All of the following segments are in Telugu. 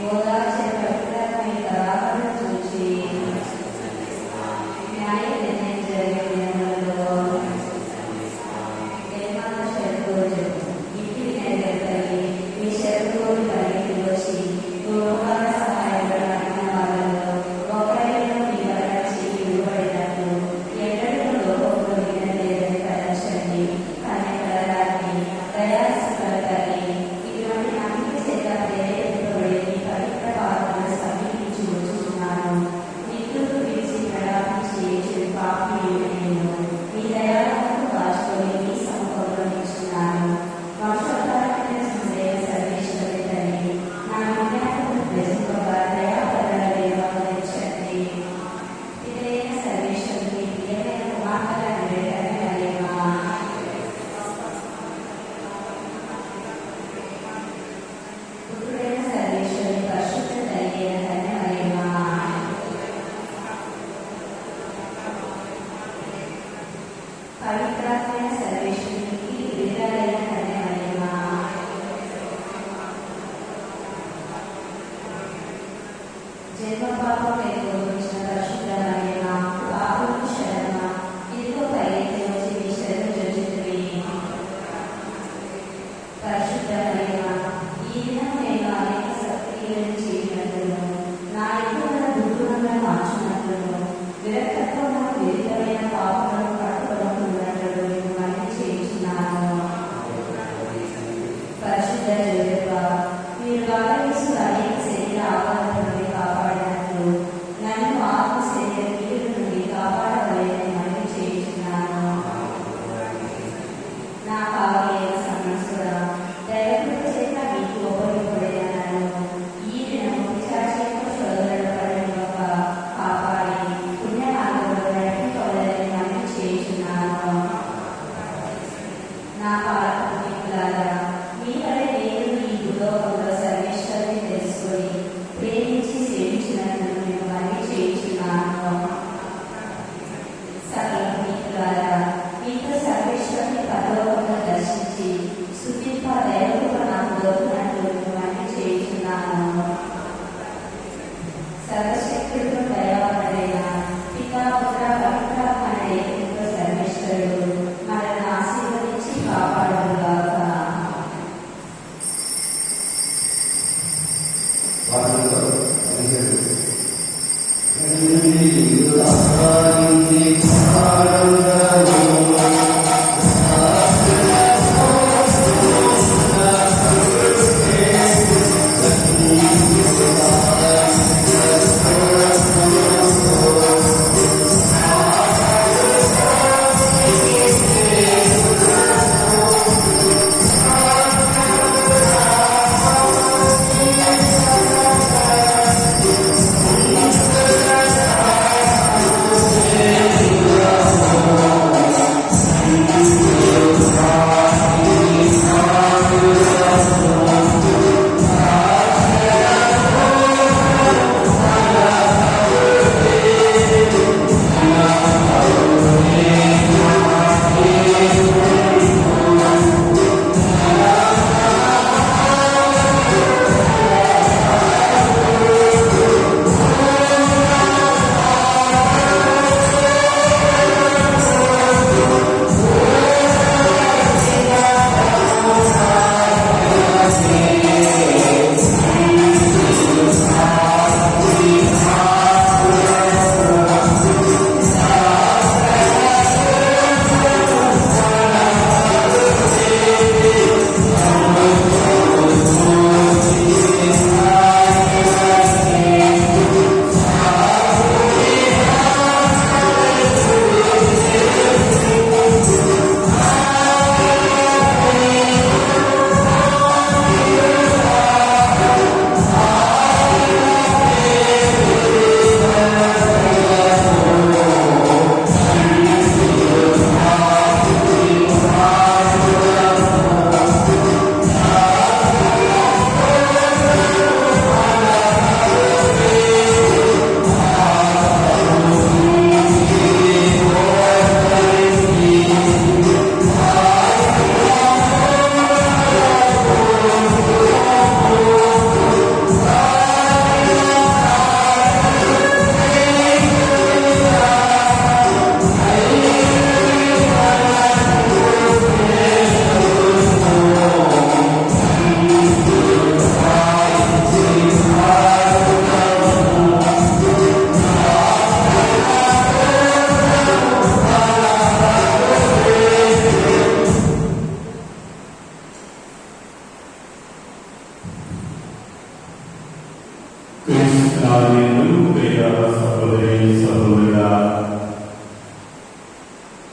ఓదార్చే ప్రకటన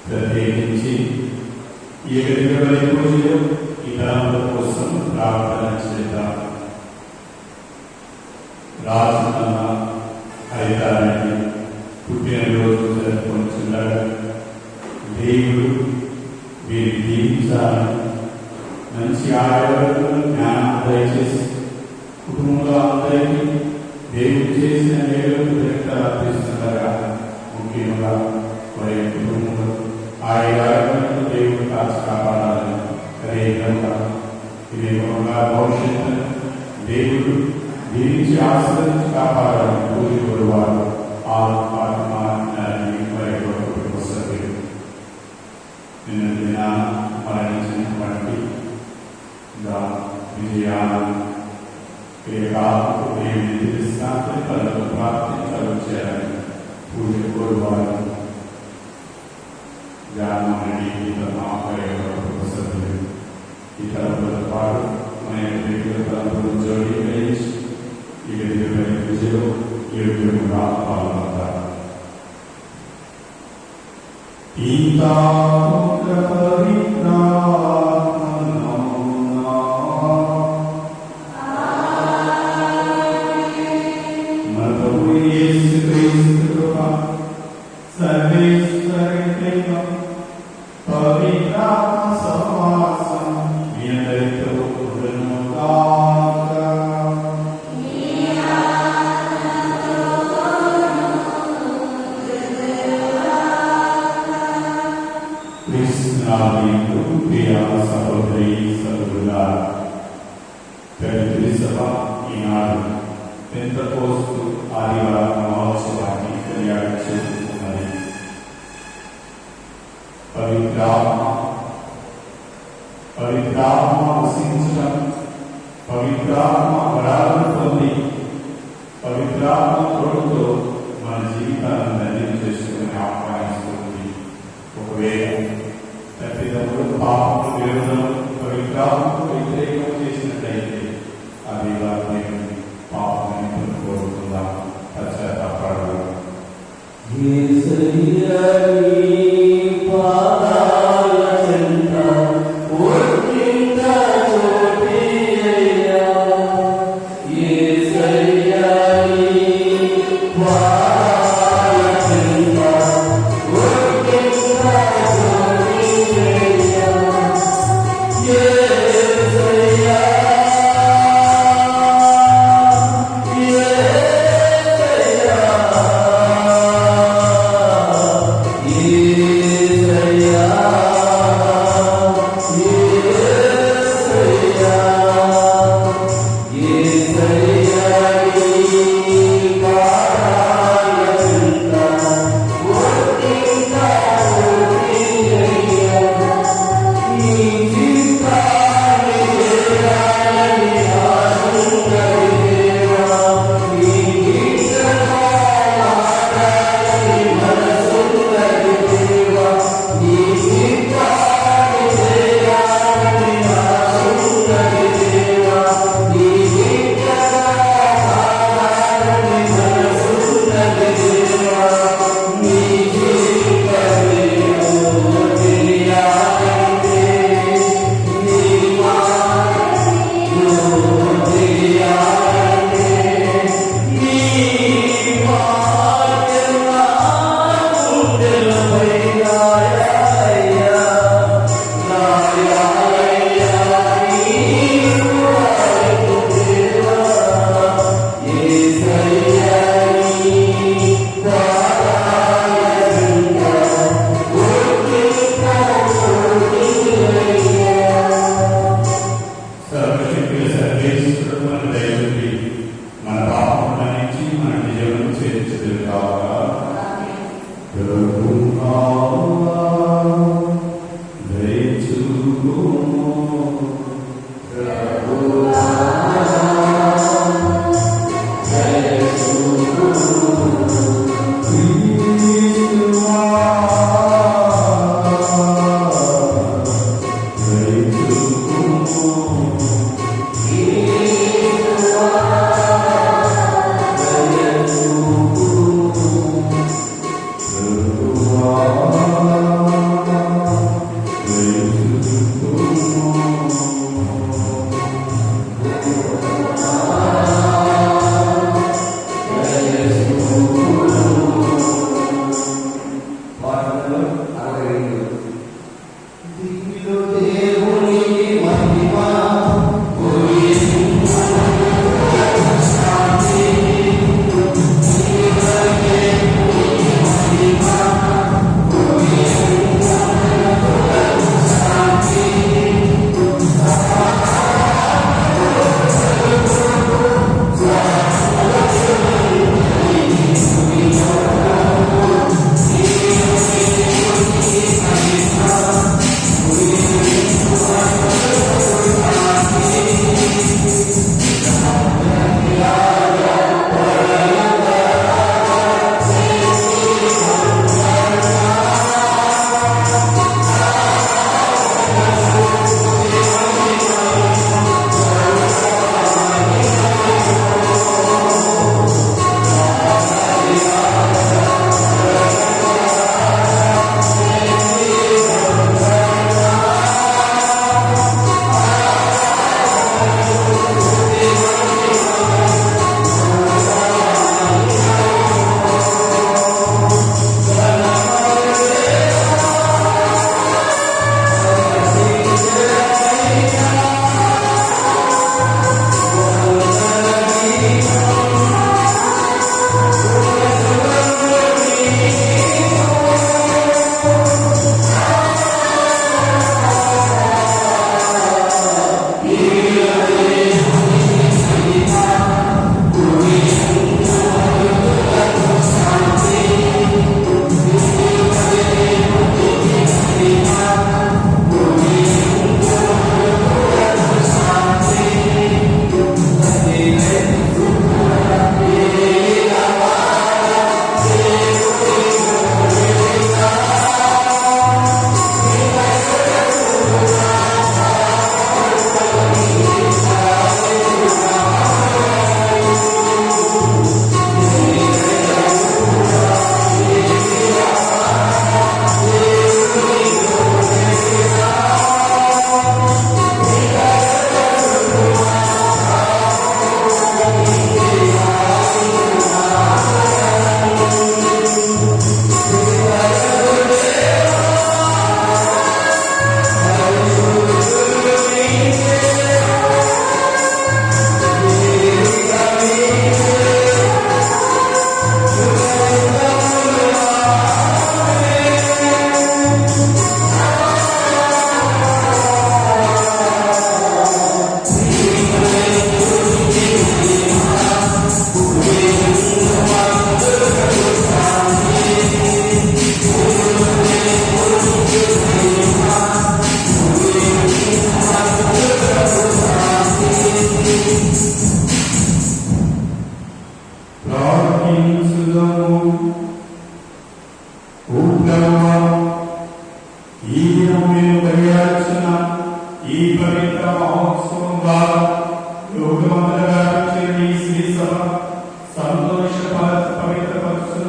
ప్రత్యేకించి ఈ వెలుగుబడి పూజలో ఇతరుల కోసం ప్రార్థన చేద్దాం. రాజున్న హరితారాన్ని పుట్టినరోజు జరుపుకుంటున్నాడు. దేవుడు వీరి దీవించాలని, మంచి ఆరోగ్యం, జ్ఞానం దయచేసి కుటుంబంలో అందరికీ దేవుడు చేసిన మేలుకు అర్పిస్తుండగా, ముఖ్యంగా వారి కుటుంబంలో ఆరోగ్యంతో దేవుడు కాచి కాపాడాలని, అదేవిధంగా ఇది భవిష్యత్తును దేవుడు దీవించి ఆశ్రయించి కాపాడాలని తనతో ప్రార్థించాలని పూజ కోరువారు జానమని ఇతర సభ్యులు ఇతర పాటు మన వ్యక్తిగత జోడి వేసి ఈ వ్యక్తిగత విజయం యోగ్యంగా పాల్గొంటారు. పితా సహోదరి సహోదరుల సభ ఈనాడు పెంతెకోస్తు ఆదివారం మహోత్సవాన్ని కొనియాడుచున్నది. పవిత్రాత్మ వసించడం, పవిత్రాత్మ వరాలను పొంది పవిత్రాత్మ తోడుతో మన జీవితాలను ధన్యం చేసుకుని ఆహ్వానిస్తుంది. ఒకవేళ తప్పిదములు పాపము విరోధం పవిత్రాత్మకు వ్యతిరేకం చేసినట్లయితే అది వారిని పాపమని కోరుకుందాం. పశ్చాత్తాపడదాం. Yeah.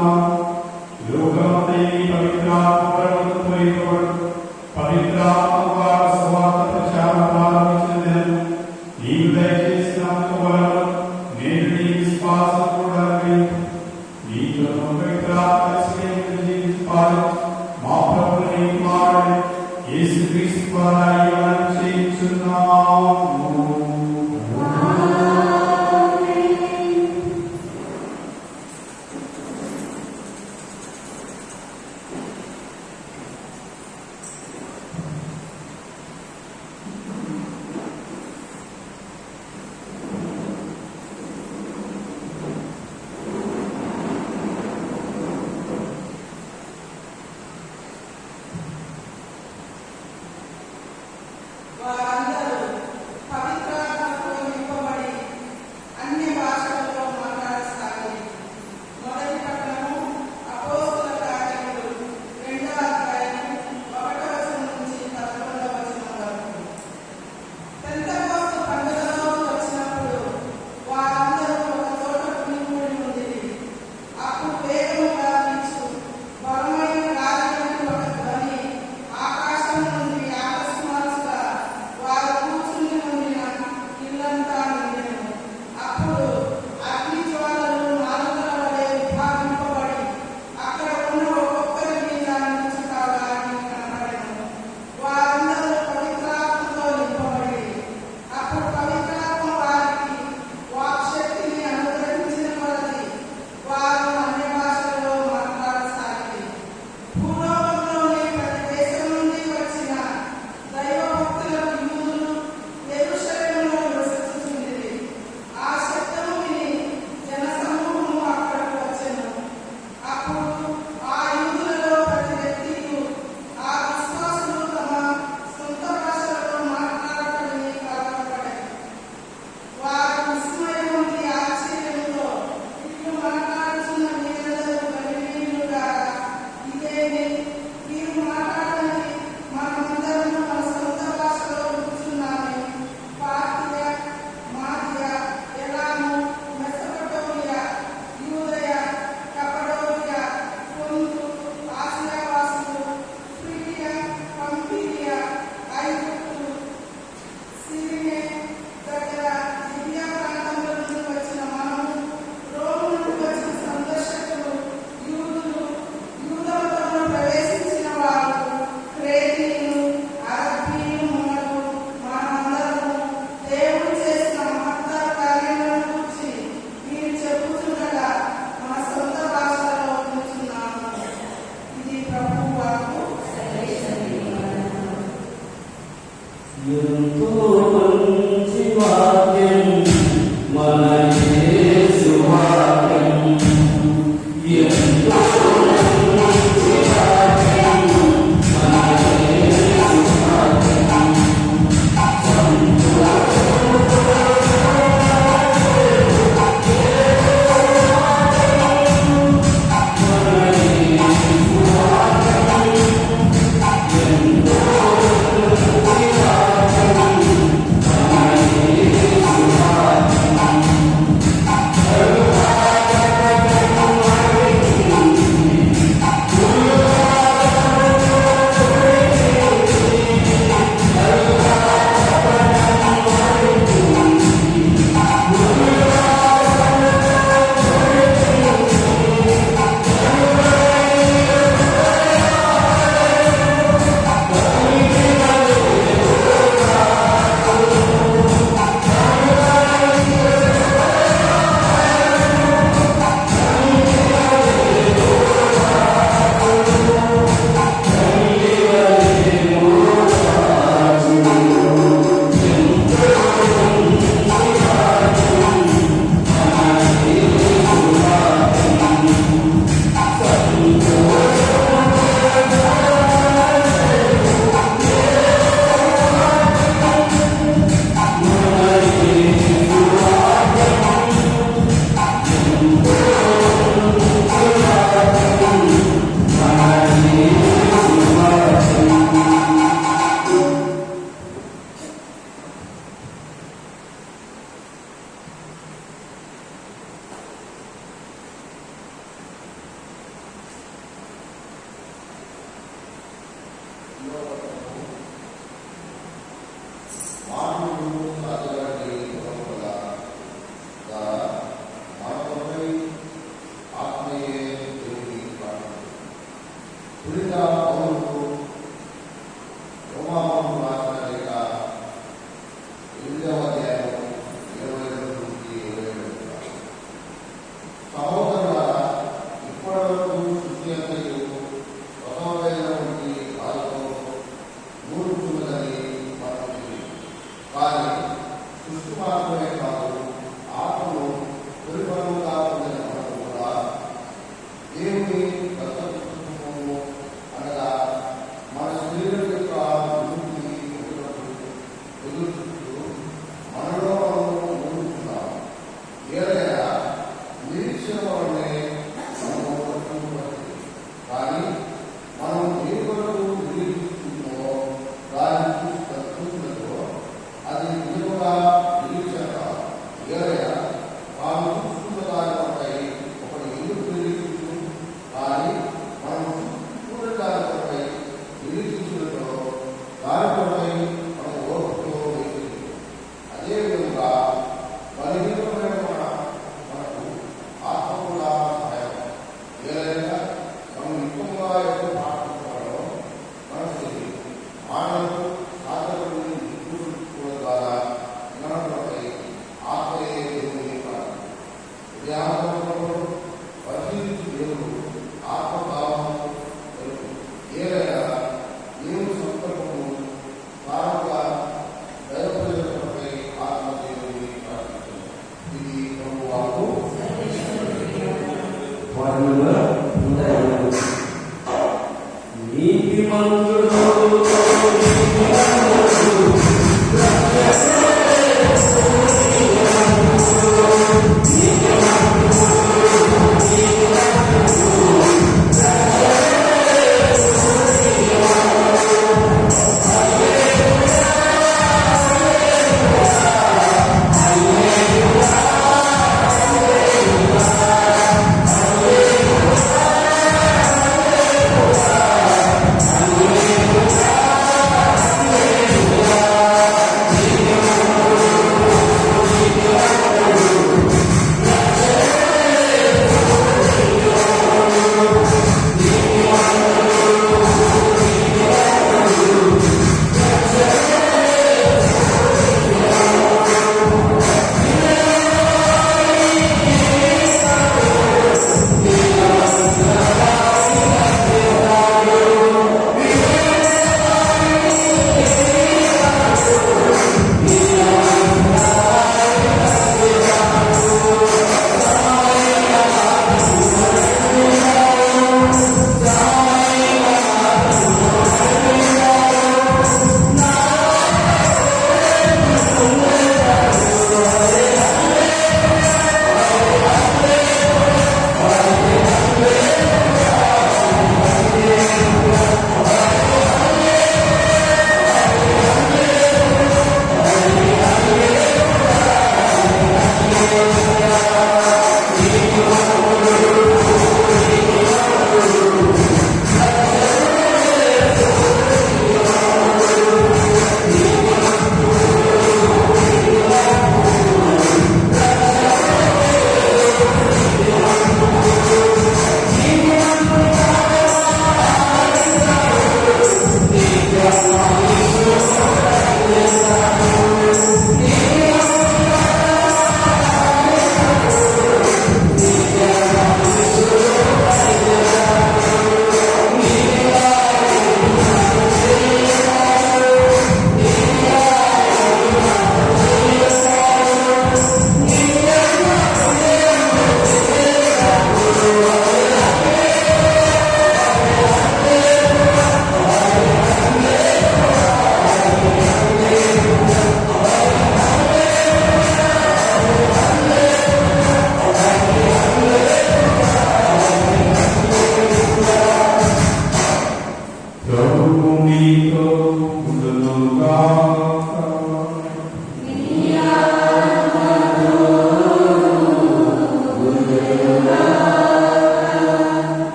చేస్తున్నాము. లోకమంతా ఈ పవిత్రాత్మ వరముతో పోయేవాడు పవిత్రాత్మ ద్వారా సువార్త ప్రచారం ప్రారంభించిన దినం నీవు దయచేసి నమ్మక వలన నేను నీ విశ్వాసం కూడా నీతో పవిత్రాత్మ జీవించాలి. మా ప్రభువు నీ కుమారుడు యేసుక్రీస్తు ద్వారా ఈ వరం చేయించున్నాము.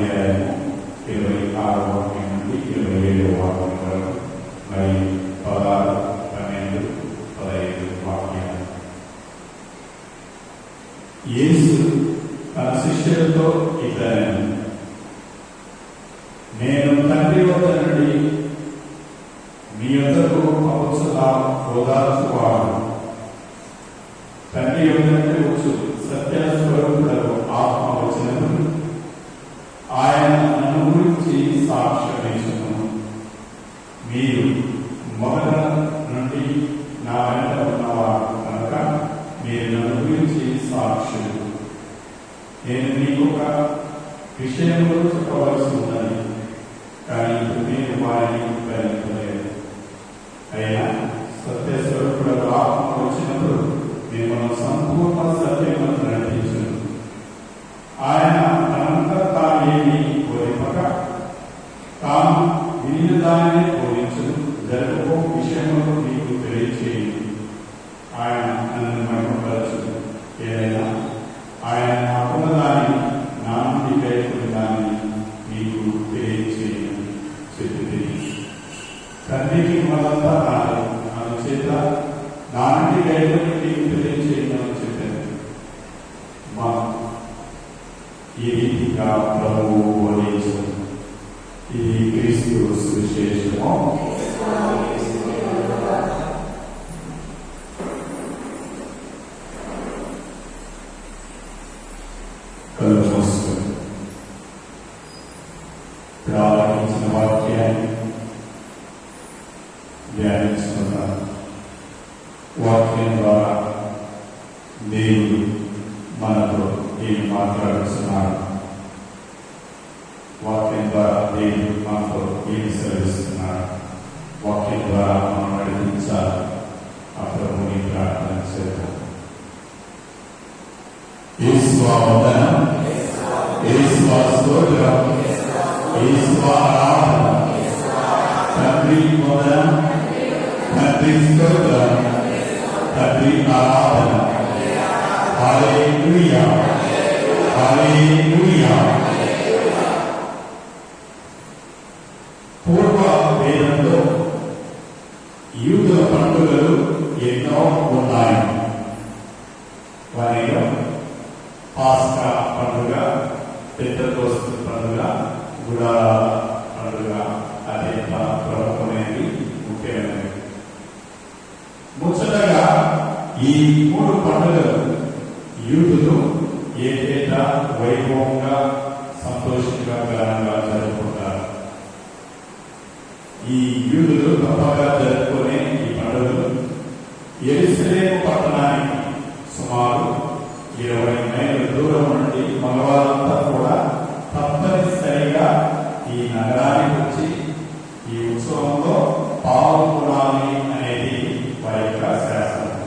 అధ్యాయము 26వ వాక్యం నుండి 27వ వాక్యం వరకు, మరి 16, 12, 15 వాక్యాలు. యేసు తన శిష్యులతో ఇట్లనెను, నేను తండ్రి వద్ద నుండి మీ యొద్దకు ఓదార్చువాడు. తండ్రి యొద్ద నుండి వచ్చు సత్య స్వరూపుడకు ఆత్మ వచ్చినప్పుడు ఆయన నన్ను గురించి సాక్ష్యమిచ్చును. మీరు మొదట నుండి నా వెంట ఉన్నవారు కనుక మీరు నన్ను గురించి సాక్షులు. నేను మీకు ఒక విషయంలో చెప్పవలసి ఉన్నది, కానీ ఇప్పుడు మీరు వారిని గ్రహించలేదు. అయినా సత్యస్వరూపుడు ఆత్మ వచ్చినప్పుడు మిమ్మల్ని సంపూర్ణ సత్యమును నడిపించును. ఆయన తనంతా తాను ఏమీ కోరిపక తాను వినిన దానినే బోధించును, జరగబో విషయంలో మీకు తెలియచేయను. ఆయన నన్ను మహిమపరచును. ఏదైనా ఆయన నాకున్న దాన్ని నా నుండి గైకున్న దాన్ని మీకు తెలియచేయను చెప్పింది. తండ్రికి మొదలంతా నాది, అందుచేత నా నుండి గైకుని మీకు తెలియచేయమని చెప్పాను. మా ఈ రీతిగా ప్రభువు బోధించను. ఇది క్రీస్తు సువిశేషము. కళ్ళు మూసుకొని ప్రారంభించిన వాక్యాన్ని ధ్యానించుకున్నాను. వాక్యం ద్వారా దేవుడు మనతో ఏమి మాట్లాడుతున్నాడు, వాక్యం ద్వారా దేవుడు మనతో ఏమి సెలవిస్తున్నాడు, వాక్యం ద్వారా మనం నడిపించాలి. ఆ ప్రభుని ప్రార్థన చేద్దాం. యేసువా వందనం, యేసువా స్తోత్రం, యేసువా ఆరాధన. తండ్రి వందనం, తండ్రి స్తోత్రం, తండ్రి ఆరాధన. హల్లెలూయా, హల్లెలూయా. పూర్వ వేదంలో యూదుల పండుగలు ఎన్నో ఉన్నాయి. వారిలో పాస్కా పండుగ, పెంతెకోస్తు పండుగ, గుడారాల పండుగ అత్యంత ప్రముఖమైనది, ముఖ్యమైనది. ముచ్చటగా ఈ 3 పండుగలు యూదులు ఏటేటా వైభవంగా, సంతోషంగా, ఘనంగా జరుపుకుంటారు. ఈ యూదులు తప్పగా జరుపుకునే ఈ పండుగలు యెరూషలేము పట్టణానికి సుమారు 20 మైళ్ళ దూరం నుండి మగవాళ్ళంతా కూడా తప్పనిసరిగా ఈ నగరానికి వచ్చి ఈ ఉత్సవంలో పాల్గొనాలి అనేది వారి యొక్క శాసనం.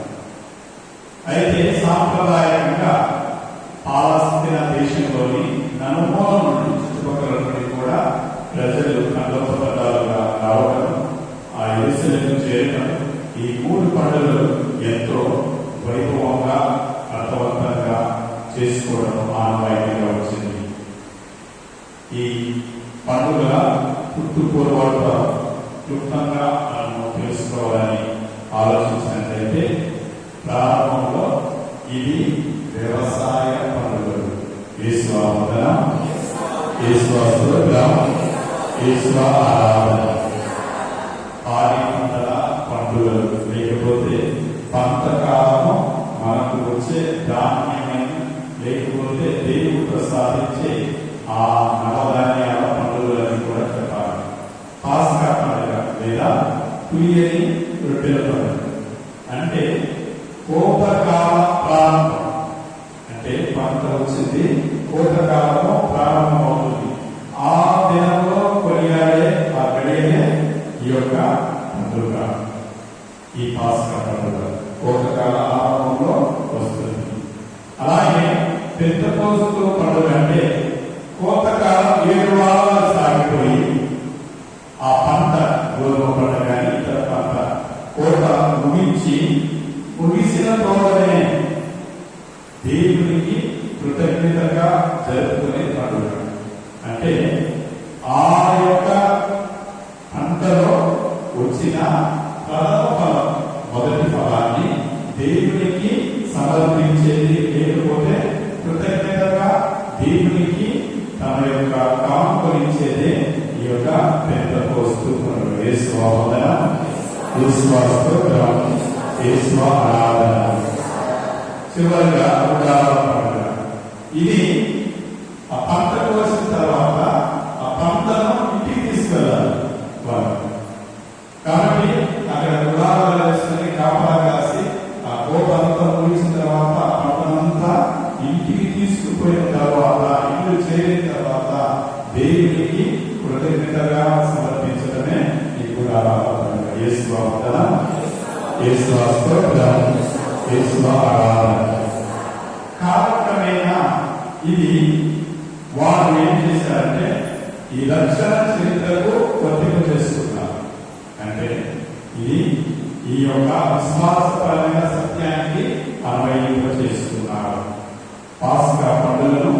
అయితే సాంప్రదాయంగా పాలస్తీనా దేశంలోని నలుమూలల నుండి, చుట్టుపక్కల నుండి కూడా ప్రజలు తండోపతండాలుగా రావడం, ఆ యెరూషలేము చేరడం, ఈ 3 పండుగలు ఎంతో వైభవంగా, అర్థవంతంగా చేసుకోవడం ఆనవాయితీగా వచ్చింది. ఈ పండుగ పుట్టుపూర్వాల క్లుప్తంగా మనం తెలుసుకోవాలని ఆలోచించినట్లయితే, ప్రారంభంలో ఇది వ్యవసాయ పండుగలు. యేసువా వందనం, యేసువా స్తోత్రం, యేసువా ఆరాధన. పాడి పంటల పండుగలు, లేకపోతే పంటకాలము మనకు వచ్చే ధాన్యమైన, లేకపోతే దేవుడు ప్రసాదించే ఆ నవధాన్యాల పండుగలని కూడా చెప్పాలి. పాస్కా పండుగ లేదా పులియని రొట్టెల పండుగ అంటే కోతకాల ప్రారంభం. అంటే పంట వచ్చింది, కోతకాలము ప్రారంభమవుతుంది. ఆ దినంలో కొనియాడే ఆ గడియనే ఈ యొక్క పండుగ, ఈ పాస్కా పండుగ కోతకాల ఆరంభంలో వస్తుంది. అలాగే పెంతెకోస్తు పండుగ అంటే కోతకాలం 7 వారాలు సాగిపోయి ఆ పంట, గోధుమ పంట కానీ ఇతర పంట కోత ముగిసిన తోటనే దేవునికి కృతజ్ఞతగా జరుపుకునే పండుగ. అంటే ఆ యొక్క పంటలో వచ్చిన ప్రథమ ఫలం, మొదటి ఫలాన్ని దేవునికి సమర్పించేది, లేకపోతే కృతజ్ఞతగా దేవునికి తన యొక్క కానుకలించేదే ఈ యొక్క పెంతెకోస్తు పండుగ. యేసు వందన, యేసు స్తోత్రం, యేసు ఆరాధన. చివరిగా ఉగాది పండుగ. ఇది ఆ పంట కోసిన తర్వాత ఆ పంటను ఇంటికి తీసుకెళ్ళాలి వాళ్ళు. కాబట్టి అక్కడ గుడారాలు వేసుకొని కాపలా కాసి ఆ కోపంతా ముగిసిన తర్వాత ఆ పంటనంతా ఇంటికి తీసుకుపోయిన తర్వాత, ఇల్లు చేరిన తర్వాత దేవునికి కృతజ్ఞతగా సమర్పించడమే ఈ గుడారాల పండుగ. యేసు వందన, యేసు స్తోత్రం, యేసు ఆరాధన. కాలక్రమేణా ఇది వారు ఏం చేశారంటే ఈ రక్షణ చరిత్రకు వర్తింప చేసుకున్నారు. అంటే ఇది ఈ యొక్క విశ్వాసపరమైన సత్యానికి అన్వయింప చేసుకున్నారు. పాస్కా పండుగను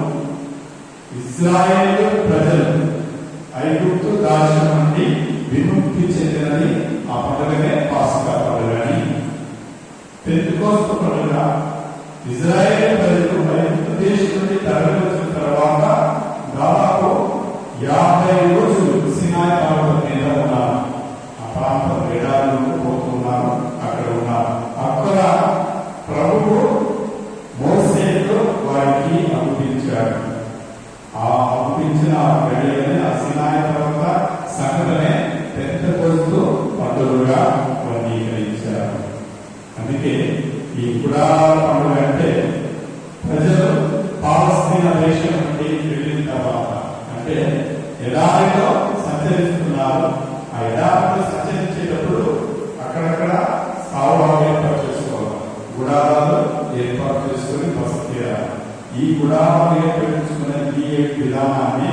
ఇశ్రాయేలు ప్రజలు ఐగుప్తు దాస్యం నుండి విముక్తి చెందినది ఆ పండుగనే పాస్కా పండుగ అని. పెంతెకోస్తు పండుగ ఇజ్రాయేల్ ప్రజలు ఐగుప్తు దేశం నుండి తరలి వచ్చిన తర్వాత దాదాపు 50 రోజులు సినాయి పర్వతం మీద ఉన్నారు. ఆ ప్రాంతం ఎడారులు పోతున్నారు, అక్కడ ఉన్నారు. అక్కడ ప్రభువు మోసేతో వారికి అనుమతించాడు. ఆ అనుమతించిన గడియలనే ఆ సినాయి పర్వత సంఘటనే పెంతెకోస్తు పండుగగా వర్గీకరించారు. అందుకే ఈ గుడారాల పండుగ అంటే ప్రజలు పాలస్తీనా దేశం నుండి వెళ్ళిన తర్వాత, అంటే ఎడారిలో సంచరిస్తున్నారు. ఆ ఎడారిలో సంచరించేటప్పుడు అక్కడక్కడ స్థావరాలు ఏర్పాటు చేసుకోవాలి, గుడారాలు ఏర్పాటు చేసుకుని బస చేయాలి. ఈ గుడారాలు ఏర్పరచుకునే ఈ విధానాన్ని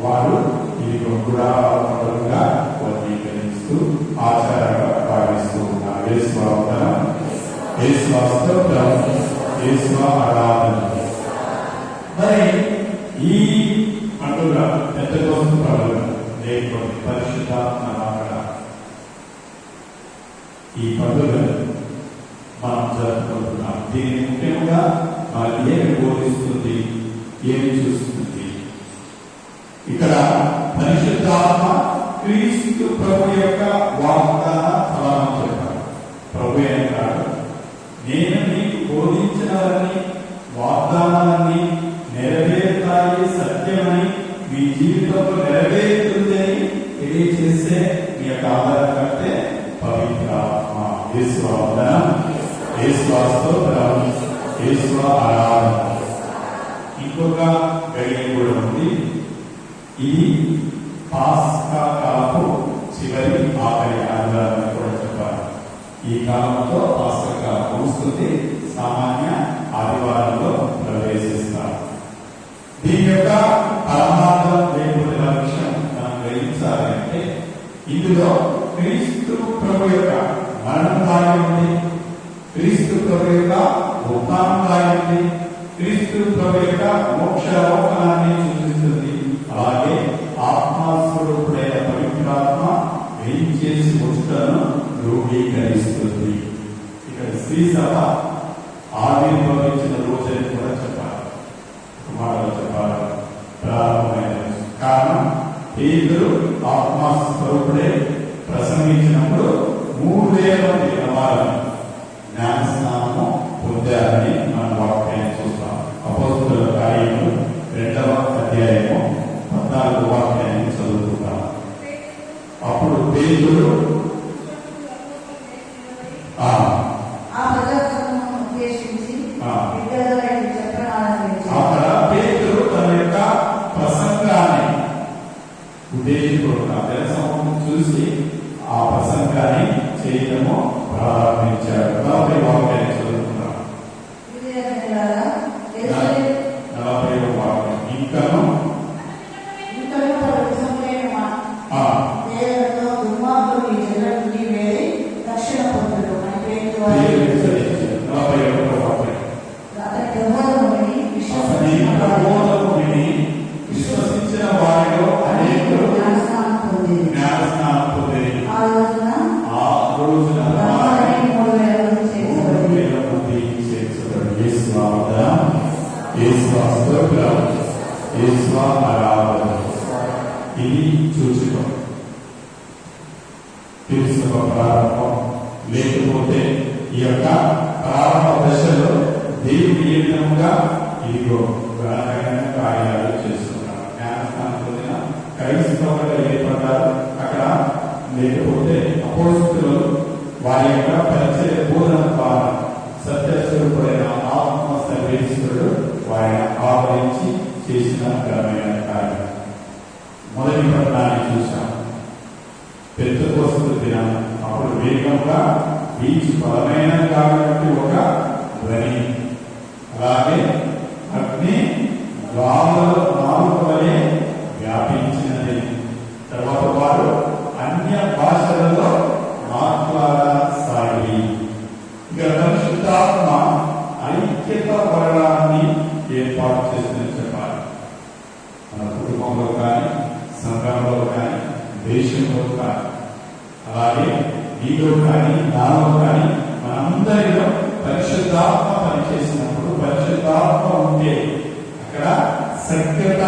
వారు ఈ గుడారాల పండుగగా వర్గీకరిస్తూ ఆచారంగా భావిస్తూ ఉన్నారు. యేసు వందన, యేసు స్తోత్రం, యేసు ఆరాధన. మరి ఈ పండుగ పెంతెకోస్తు పండుగ లేకపోతే పరిశుద్ధాత్మ రాకడ, ఈ పండుగ మనం జరుపుకుంటున్నాం. దీన్ని ముఖ్యంగా మనకి ఏమి బోధిస్తుంది, ఏమి చూస్తుంది? ఇక్కడ పరిశుద్ధాత్మ క్రీస్తు ప్రభు యొక్క వాగ్దాన ఫలాన్ని చెప్పారు. ప్రభు అంటాడు, నేను నీకు బోధించినవన్నీ వాగ్దానాలన్నీ నెరవేరుతాయి, సత్యమని మీ జీవితంలో నెరవేరుతుందని తెలియజేసే మీ యొక్క ఆధారకర్తే పవిత్ర ఆత్మ. యేసు వందన, యేసు స్తోత్రం, యేసు ఆరాధన. ఇంకొక గడియ కూడా ఉంది. ఇది పాస్కా కాలపు చివరి ఆఖరి ఆదివారం కూడా చెప్పారు. ఈ కాలంలో పాస్కా కాలం ముగుస్తుంది, సామాన్య ఆదివారంలో ప్రవేశిస్తారు. దీని యొక్క పరమార్థం లేకపోతే లక్ష్యం మనం గ్రహించాలంటే ఇందులో క్రీస్తు ప్రభు యొక్క మరణం దాగి ఉంది, క్రీస్తు ప్రభు యొక్క ఉత్థానం దాగి ఉంది, క్రీస్తు ప్రభు యొక్క మోక్షారోహణాన్ని సూచిస్తుంది. అలాగే ఆత్మస్వరూపుడైన పవిత్రాత్మ వేయించేసి వచ్చుటను రూపీకరిస్తుంది. ఇక్కడ శ్రీ సభ ఆవిర్భవించిన రోజని కూడా చెప్పాలి, మాటలు చెప్పాలి. ప్రారంభమైన కారణం పేతురు ఆత్మస్వరూపుడే ప్రసంగించినప్పుడు 3000 మంది అమ్మాలని జ్ఞాన స్నానము పొందారని మనం వాక్యాన్ని చూస్తాం. అపోస్తలుల కార్యములు 2వ అధ్యాయము 14వ వాక్యాన్ని చదువుకుంటాం. అప్పుడు పేతురు అక్కడ పేతురు తన యొక్క ప్రసంగాన్ని ఉద్దేశించుకుంటున్న జనసమూహం చూసి ఆ ప్రసంగాన్ని చేయడము ప్రారంభించారు. 40వ వాక్యాన్ని చదువుకుంటాం. 40వ వాక్యం. ఇంకను దుర్మార్గులు యేసువా స్తోత్రం, యేసువా ఆరాధన. ఇది సూచకం, తెలుసుక ప్రారంభం. లేకపోతే ఈ యొక్క ప్రారంభ దశలో దేవుడి ఏ విధంగా ఇదిగో ఘనమైన కార్యాలు చేస్తున్నారు. జ్ఞానస్థానం పొందిన క్రైస్తవులుగా ఏర్పడ్డారు అక్కడ. లేకపోతే అపోస్తలులు వారి యొక్క పరిచయ బోధన ద్వారా సత్యస్వరూపుడైన ఆత్మ సర్వేశ్వరుడు వారిని ఆవరించి చేసిన ఘనమైన కార్యం. మొదటి పట్టణాన్ని చూశాం, పెంతెకోస్తు దినం. అప్పుడు వేగంగా బీచ్ బలమైన కాబట్టి ఒక ధ్వని, అలాగే అగ్ని గాలుల నాలుక వలె వ్యాపించినది. తర్వాత వారు అన్య భాషలలో మాట్లాడసాగి. ఇక పరిశుద్ధాత్మ ఐక్యత వరడాన్ని ఏర్పాటు చేసిందని చెప్పాలి. మన కుటుంబంలో కానీ, సంఘంలో కానీ, దేశంలో కానీ, అలాగే నీలో కానీ, నాలో కానీ, మనందరిలో పరిశుద్ధాత్మ పనిచేసినప్పుడు, పరిశుద్ధాత్మ ఉంటే అక్కడ సఖ్యత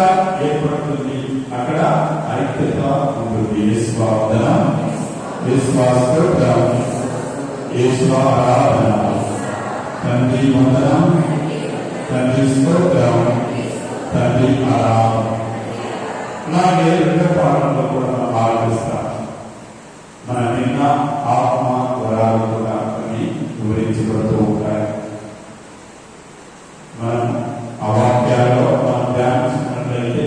ఏర్పడుతుంది, అక్కడ ఐక్యత ఉంటుంది. యేసువాదనం, యేసువాస్తవం, యేసువారాధన. తండ్రి వందనం, తండ్రి స్తోత్రం, తండ్రి ఆరాధన. అలాగే రెండో పాఠంలో కూడా మనం ఆలోచిస్తాం. మన నిన్న ఆత్మ వరాలు కూడా కొన్ని వివరించబడుతూ ఉంటాయి. మనం ఆ వాక్యాల్లో మనం ధ్యానించినట్లయితే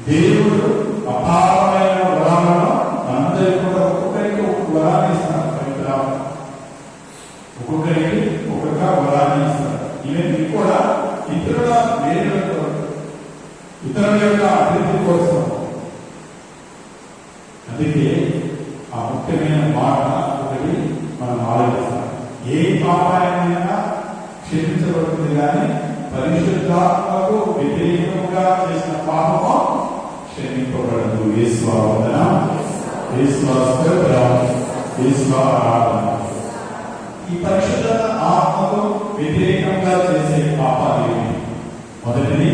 దేవుడు అపారమైన వరాలను అందరికీ కూడా ఒక్కొక్కరికి ఒక్కొక్క వరాన్ని ఇస్తారు. ఒక్కొక్కరికి ఒక్కొక్క వరాన్ని ఇస్తారు. ఇవన్నీ కూడా ఇతరుల మేలుతో, ఇతరుల యొక్క అభివృద్ధి కోసం. అందుకే ఆ ముఖ్యమైన మాట ఒకటి మనం ఆలోచిస్తాం. ఏ పాపాయమైనా క్షమించబడుతుంది, కానీ పరిశుద్ధాత్మకు వ్యతిరేకంగా చేసిన పాపము క్షమింపబడదు. యేసువాదనం, యేసువాస్తవం, యేసువారాధన. ఈ పరిశుద్ధ ఆత్మకు వ్యతిరేకంగా చేసే పాపాలు ఏమిటి? మొదటిది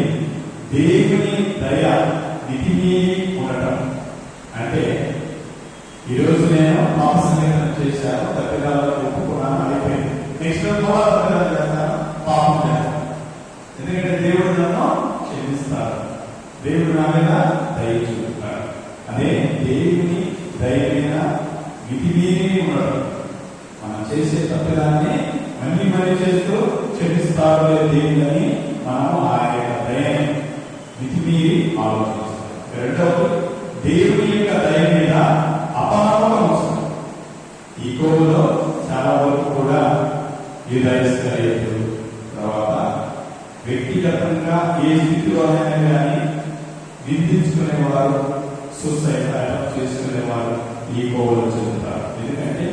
దేవుని దయ మితిమీరి ఉండటం. అంటే ఈరోజు నేను పాపసంగీతం చేశాను, తప్పిదాలను ఒప్పుకున్నాను, అయిపోయింది. నెక్స్ట్ కూడా తప్పిదాలు చేస్తాను, పాపం చేస్తాను. ఎందుకంటే దేవుడు నన్ను క్షమిస్తాడు, దేవుడు నా మీద దయ చూపుతాడు. అదే దేవుని దయ మీద మితిమీరి ఉండటం. మనం చేసే తప్పిదాన్ని మళ్ళీ మళ్ళీ చేస్తూ క్షమిస్తాడు దేవుని మనము ఆయన యొక్క దయని మితిమీరి ఆలోచిస్తాం. రెండవది దేవుని యొక్క దయ మీద అపనమ్మకం వస్తుంది. ఈ కోవులో చాలా వరకు కూడా యుధాయిస్తారు. తర్వాత వ్యక్తిగతంగా ఏ స్థితిలోనైనా కానీ నిందించుకునేవారు, సూసైడ్ అటెంప్ట్ చేసుకునేవారు ఈ కోవులో చెబుతారు. ఎందుకంటే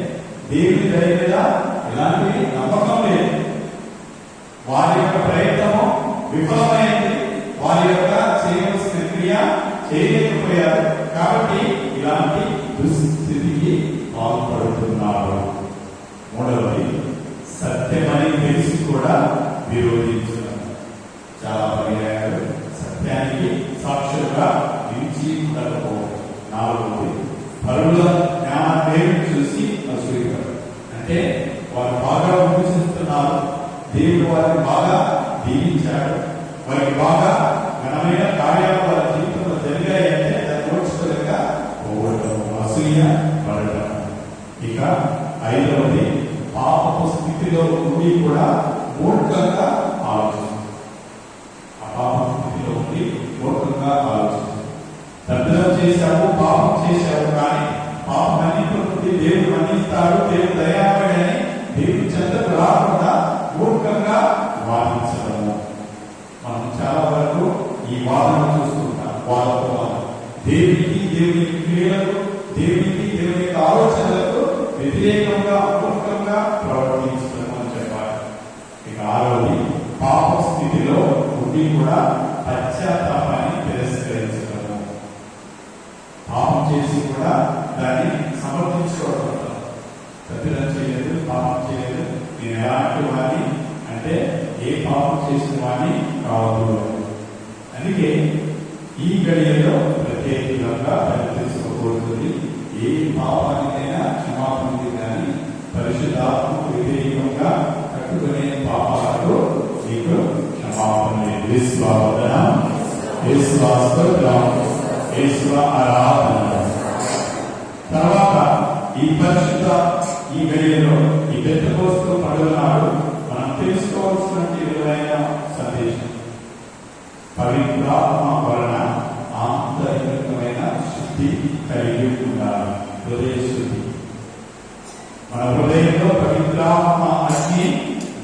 దేవుని దయ మీద ఎలాంటి నమ్మకం లేదు. వారి యొక్క ప్రయత్నము విఫలమైంది, వారి యొక్క చేయవలసిన క్రియ చేయలేకపోయారు. కాబట్టి ఇలాంటి దుస్థితికి పాల్పడుతున్నారు. మూడవది సత్యమని తెలిసి కూడా విరోధించడం. చాలా పర్యాయాలు సత్యానికి సాక్షులుగా నిలిచి ఉండకపోవడం. నాలుగవది పరుల జ్ఞానాన్ని చూసి అసూయపడడం. అంటే వారు బాగా విమర్శిస్తున్నారు, దేవుడు వారిని బాగా దీవించాడు, వారికి బాగా ఘనమైన కార్యాలు వారి జీవితంలో జరిగాయంటే దాన్ని ఓర్చుకోలేక పోవడం, అసూయ పడటం. ఇక ఐదవది పాపపు స్థితిలో ఉండి కూడా మూర్ఖంగా ఆలోచించడం. ఆ పాప స్థితిలో ఉండి మూర్ఖంగా ఆలోచించడం. తప్పిదం చేశావు, పాపం చేశావు, కానీ పాపం మన్నింపుతుంది, దేవుడు మన్నిస్తాడు, దేవుడు దయామయుడని దేవుడి చెంతకు రాకుండా మూర్ఖంగా వాదించడము. మనం చాలా వరకు ఈ వాదన చూస్తుంటాం. వాదన దేవునికి, దేవుని క్రియలకు, దేవునికి, దేవుని ఆలోచనలకు వ్యతిరేకంగా మూర్ఖంగా ప్రవర్తించడం అని చెప్పాలి. ఇక ఆరోది పాప స్థితిలో ఉండి కూడా పశ్చాత్తాపాన్ని తిరస్కరించడము. పాపం చేసి కూడా దాన్ని సమర్థించుకోవడం. తప్పిదం చేయలేదు, పాపం చేయలేదు, నేను ఎలాంటి వాడిని అంటే ఏ పాపం చేసిన వాడిని కాదు. అందుకే ఈ గడియలో ప్రత్యేకంగా తెలుసుకోబోతుంది. ఏ పాపానికైనా క్షమాపణ ఉంది, కానీ పరిశుద్ధాత్మకు వ్యతిరేకంగా కట్టుకునే పాపాలకు నీకు క్షమాపణ లేదు. ఆరాధన తర్వాత ఈ పరిశుద్ధ ఈ గడియలో ఈ పెద్దకోస్తు పండుగ నాడు మనం తెలుసుకోవాల్సిన విలువైన సందేశం, పవిత్రాత్మ వలన ఆంతరికమైన శుద్ధి కలిగి ఉండాలి. హృదయ శుద్ధి. మన హృదయంలో పవిత్రాత్మ అగ్ని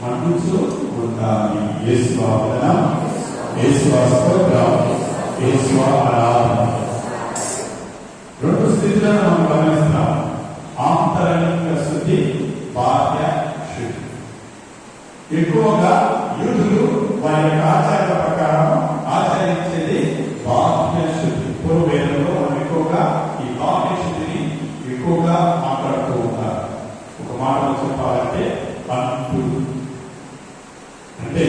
మండుచు ఉండాలి. ఆరాధన. రెండు స్థితులను మనం గమనిస్తాం. ఆంతరిక శుద్ధి, బాహ్య శుద్ధి. ఎక్కువగా యూదులు వారి యొక్క ఆచార ప్రకారం ఆచరించేది బాహ్య శుద్ధి. పూర్వవేదంలో మనం ఎక్కువగా ఈ బాహ్య శుద్ధిని ఎక్కువగా మాట్లాడుతూ ఉంటారు. ఒక మాటలో చెప్పాలంటే అంటు అంటే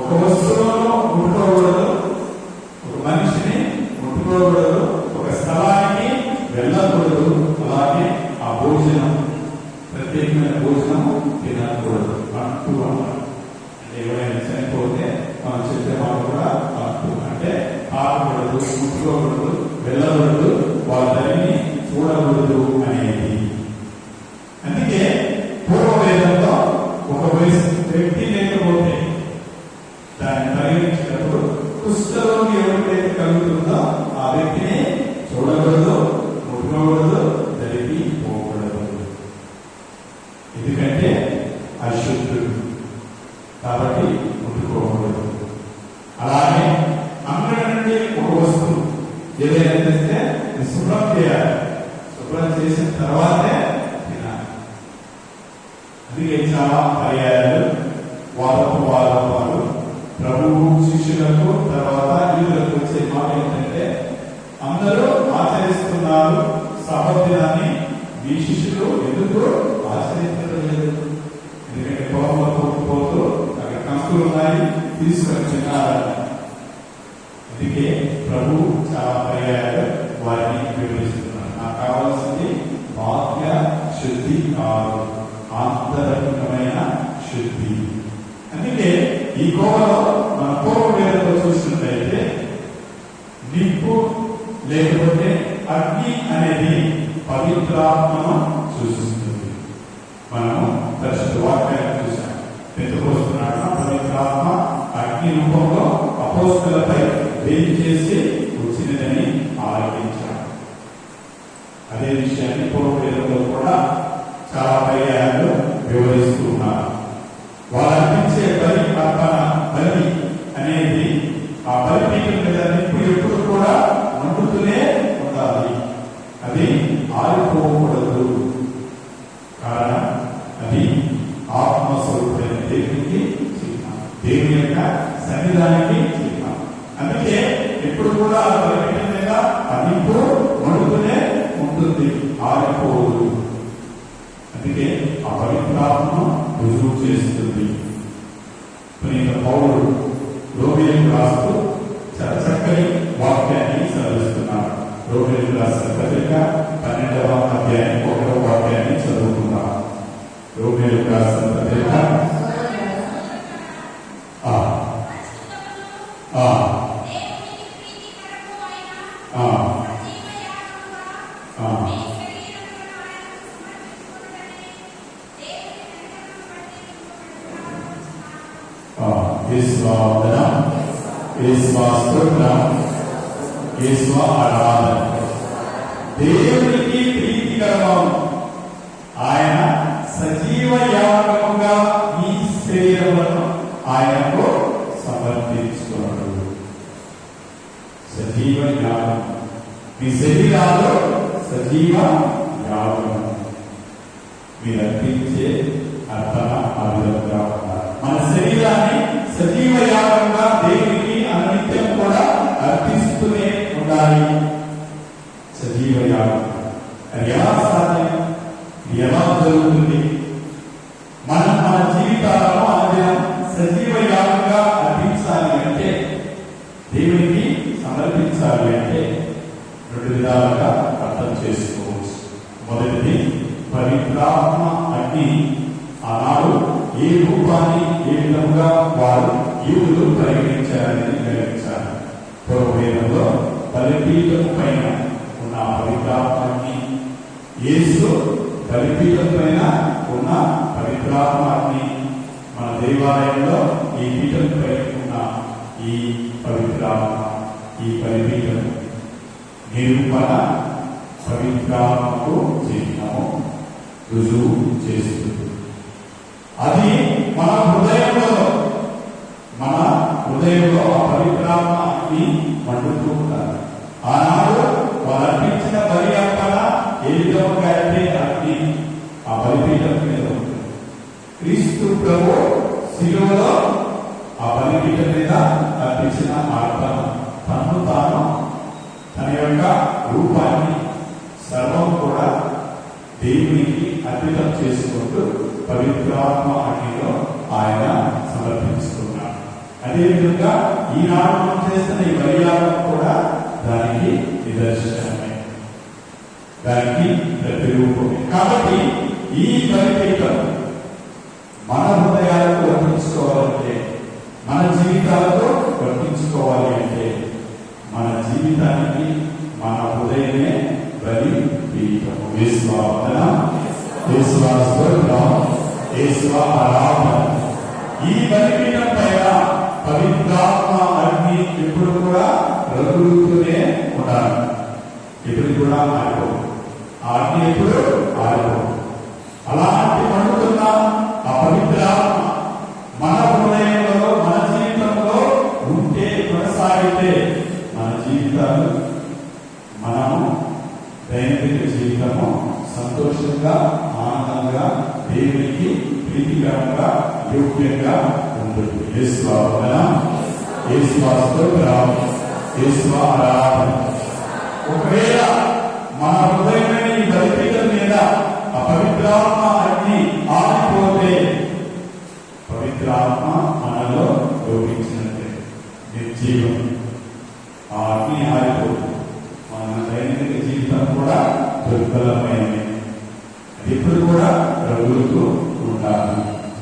ఒక వస్తువులో ముట్టుకోకూడదు, ఒక మనిషిని ముట్టుకోకూడదు, ఒక స్థలానికి వెళ్ళకూడదు, అలాగే ఆ భోజనం ప్రత్యేకమైన భోజనము తినకూడదు. అంటూ అన్నారు. అంటే ఎవరైనా చనిపోతే మనం చెప్పే మాట కూడా అంటూ అంటే తాగకూడదు, ముట్టుకోకూడదు, వెళ్ళకూడదు, వాళ్ళ తల్లిని చూడకూడదు అనేది. అందుకే పూర్వవేదంలో ఒక వ్యక్తి లేకపోతే దాన్ని పరిగణించినప్పుడు కుష్ఠరోగి ఎవరికైతే కలుగుతుందో ఆ వ్యక్తిని చూడకూడదు, ముట్టుకోకూడదు, జరిగి పోకూడదు. ఎందుకంటే అశుద్ధుడు కాబట్టి ముట్టుకోకూడదు. అలాగే అంగడి నుండి ఒక వస్తువు ఏదైనా తెస్తే శుభ్రం చేయాలి. శుభ్రం చేసిన తర్వాతే తినాలి. అందుకే చాలా పర్యాయాలు వారు ప్రభువు శిష్యులకు తర్వాత యూదులకు వచ్చే మాట ఏంటంటే, అందరూ ఆచరిస్తున్నారు సహోదరాన్ని, మీ శిష్యులు ఎందుకు ఆచరించడం లేదు? ఎందుకంటే పొలంలో పోతూ అక్కడ కంకులు ఉన్నాయి, తీసుకొని తిన్నారని. అందుకే ప్రభు చాలా పర్యాయాలు వారిని వివరిస్తున్నారు. నాకు కావాల్సింది బాహ్య శుద్ధి కాదు, ఆంతరికమైన శుద్ధి. అందుకే ఈ కోవలో మన పూర్వవేదంలో చూసినట్లయితే నిప్పు లేకపోతే అగ్ని అనేది పవిత్రాత్మను సూచిస్తుంది. మనము పరిశుద్ధ వాక్యాన్ని చూసాం. పెద్దపోస్తున్నాడు పవిత్రాత్మ అగ్ని రూపంలో అపోస్తలపై వేడి చేసి వచ్చినదని ఆలోచించాం. అదే విషయాన్ని పూర్వవేదంలో కూడా చాలా పర్యాయాలు వివరిస్తూ ఉన్నారు. వాళ్ళు అర్పించే బలి అనేది ఆ బలిపీఠం మీద నిప్పు ఎప్పుడు కూడా మండుతూనే ఉండాలి, అది ఆరిపోకూడదు. కారణం అది ఆత్మస్వరూపమైన దేవునికి చిహ్నం, దేవుని యొక్క సన్నిధానానికి చిహ్నం. అందుకే ఎప్పుడు కూడా ఆ బలిపీఠం మీద ఆ నిప్పు మండుతూనే ఉంటుంది, ఆరిపోదు. అందుకే ఆ పవిత్రాత్మను రుజువు చేస్తుంది. పునీత పౌరుడు రోమిలకు రాస్తూ చాలా చక్కని వాక్యాన్ని చదివిస్తున్నారు. రోమిలకు రాసిన పత్రిక 12వ అధ్యాయం 1వ వాక్యాన్ని చదువుతున్నారు. రోమిలకు రాసిన పత్రిక ఆరాధన దేవునికి ప్రీతికరము. ఆయన సజీవ యాగముగా ఈ శరీరములను ఆయనకు సమర్పించుకున్నాడు. సజీవ యాగం, మీ శరీరాలు సజీవ యాగం. మీరు అర్పించే అర్పణ ఆ విధంగా ఉన్నారు. మన శరీరాన్ని సజీవ యాగంగా దేవునికి అనిత్యం కూడా అర్పిస్తూనే ఉండాలి. సజీవ యాగం అది ఎలా సాధ్యం, ఎలా జరుగుతుంది? మన జీవితాలలో అనుదినం సజీవ యూదులు పరిగణించారని గ్రహించారు. పూర్వవేదంలో బలిపీఠం పైన ఉన్న పవిత్రాత్మని, యేసు బలిపీఠం పైన ఉన్న పవిత్రాత్మని, మన దేవాలయంలో ఈ పీఠం పైన ఉన్న ఈ పవిత్రాత్మ, ఈ బలిపీఠం నిరూపణ పవిత్రాత్మకు చిహ్నము రుజువు చేస్తుంది. అది మన హృదయంలో ఆ పవిత్రాత్మని మండుతూ ఉంటారు. ఆనాడు వారు అర్పించిన బలి అర్పణ ఏ విధంగా అయితే అగ్ని ఆ బలిపీఠం మీద ఉంటుంది. క్రీస్తు ప్రభు శిలువలో ఆ బలిపీఠం మీద అర్పించిన అర్పణ తను తాను తన యొక్క రూపాన్ని సర్వం కూడా దేవునికి అర్పితం చేసుకుంటూ పవిత్రాత్మ అగ్నిలో ఆయన సమర్పించుకున్నాడు. అదేవిధంగా ఈనాడు మనం చేస్తున్న ఈ బలియాగం కూడా దానికి నిదర్శనమే, దానికి ప్రతిరూపమే. కాబట్టి ఈ బలిపీఠం మన హృదయాలకు వర్తించుకోవాలంటే, మన జీవితాలతో వర్తించుకోవాలి అంటే మన జీవితానికి మన హృదయమే బలి పీఠము. ఆరాధన. ఈ బలిపీఠం పైన పవిత్రాత్మ అగ్ని ఎప్పుడు కూడా రగులుతూనే ఉండాలి, ఎప్పుడు కూడా ఆరిపోదు. ఆ అగ్ని ఎప్పుడు ఆరిపోదు. అలాంటి మండుతున్న ఆ పవిత్రాత్మ మన హృదయంలో, మన జీవితంలో ఉంటే, కొనసాగితే మన జీవితాలు, మనము దైనందిక జీవితము సంతోషంగా, ఆనందంగా, దేవునికి ప్రీతికరంగా, యోగ్యంగా ఉంటుంది. ఒకవేళ మన హృదయమైన ఈ బలిపీఠం మీద ఆ పవిత్రాత్మ అగ్ని ఆరిపోతే పవిత్రాత్మ మనలో లోపించినట్టే, నిర్జీవం. ఆ అగ్ని ఆరిపోతుంది, మన దైనందిక జీవితం కూడా దుర్బలమైనది, ఎప్పుడు కూడా రగులుతూ ఉండాలి.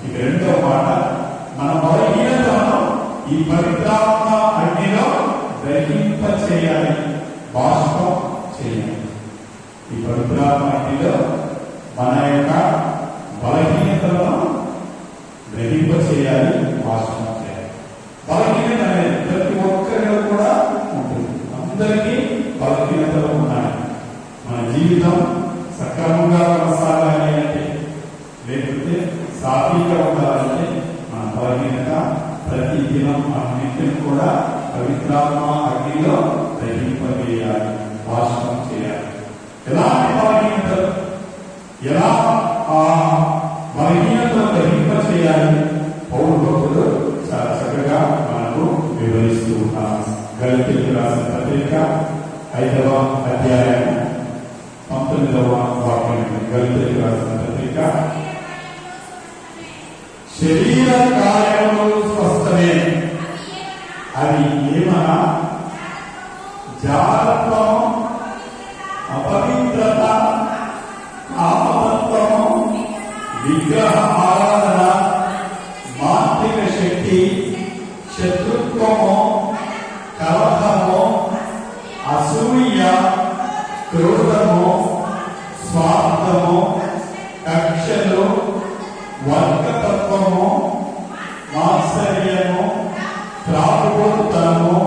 ఇక రెండో మాట, మన బలహీనతను ఈ పవిత్రాత్మ అగ్నిలో గ్రహింప చేయాలి, బాష్పం చేయాలి. ఈ పవిత్రాత్మ అగ్నిలో మన యొక్క బలహీనతలను గ్రహింప చేయాలి, బాష్పం చేయాలి. బలహీనత అనేది ప్రతి ఒక్కరిలో కూడా ఉంటుంది. అందరికీ బలహీనతలు ఉన్నాయి. మన జీవితం సక్రమంగా కొనసాగాలి అంటే, లేకపోతే సాఫీగా ఉండాలంటే మన బలహీనత ప్రతి దినం అన్నింటిని కూడా పవిత్రాత్మ అగ్నిలో గ్రహింపజేయాలి, భాషణం చేయాలి. ఎలాంటి బలహీనతలు, ఎలా ఆ బలహీనతను గ్రహింప చేయాలి పౌరు భక్తులు చాలా చక్కగా మనకు వివరిస్తూ ఉంటారు. గళతీయులకు రాసిన పత్రిక 5వ అధ్యాయం 19వ వాక్యం. గళతీయులకు రాసిన పత్రిక, శరీర కార్యములు స్పష్టమే, అవి ఏమన్నా జాగ్రత్తము, అపవిత్రత, ఆపదత్వము, విగ్రహ ఆరాధన, మాంత్రిక శక్తి, శత్రుత్వము, కలహము, అసూయ, క్రోధము, స్వార్థము, కక్షలు, వర్గతత్వము, మాత్సర్యము, త్రాగుబోతుతనము,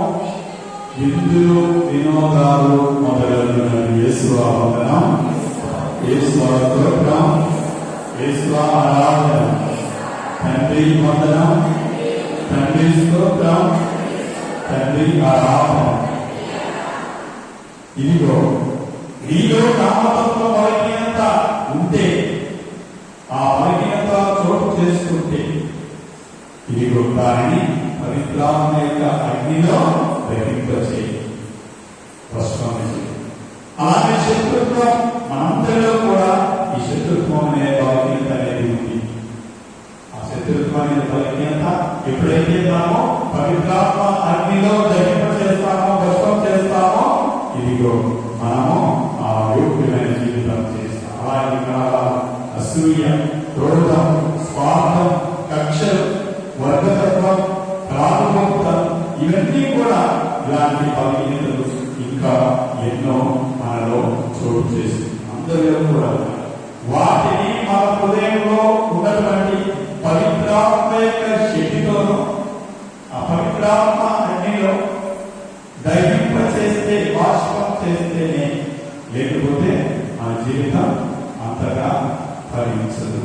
విందులు, వినోదాలు మొదలైనవి. యేసువ వందనం, యేసువ స్తోత్రం, యేసువ ఆరాధన. తండ్రి వందనం, తండ్రి స్తోత్రం, తండ్రి ఆరాధన. ఇదిగో నీలో కామతత్వ బలహీనత ఉంటే, ఆ బలహీనత చోటు చేసుకుంటే, ఇదిగో దానిని పవిత్రాత్మ యొక్క అగ్నిలో గ్రహింపచేయి, స్పష్టం చేయి. అలాగే శత్రుత్వం, మనందరిలో కూడా ఈ శత్రుత్వం అనే బలహీనత అనేది ఉంది. ఆ శత్రుత్వం అనే బలహీనత ఎప్పుడైతే మనము పవిత్రాత్మ అగ్నిలో గ్రహింపచేస్తామో, స్పష్టం చేస్తామో, ఇదిగో మనము ఆ యోగ్యమైన జీవితం చేస్తాం. అలాగే అసూయ, క్రోధం, స్వార్థం, కక్షలు, వర్గతత్వం, ఇలాంటి బలహీనతలు ఇంకా ఎన్నో మనలో చోటు చేస్తుంది. అందరిలో కూడా వాటిని మన హృదయంలో ఉన్నటువంటి పవిత్రాత్మ యొక్క శక్తితోనూ ఆ పవిత్రాత్మ అగ్నిలో దహింప చేస్తే, బాష్పం చేస్తేనే, లేకపోతే మన జీవితం అంతగా ఫలించదు.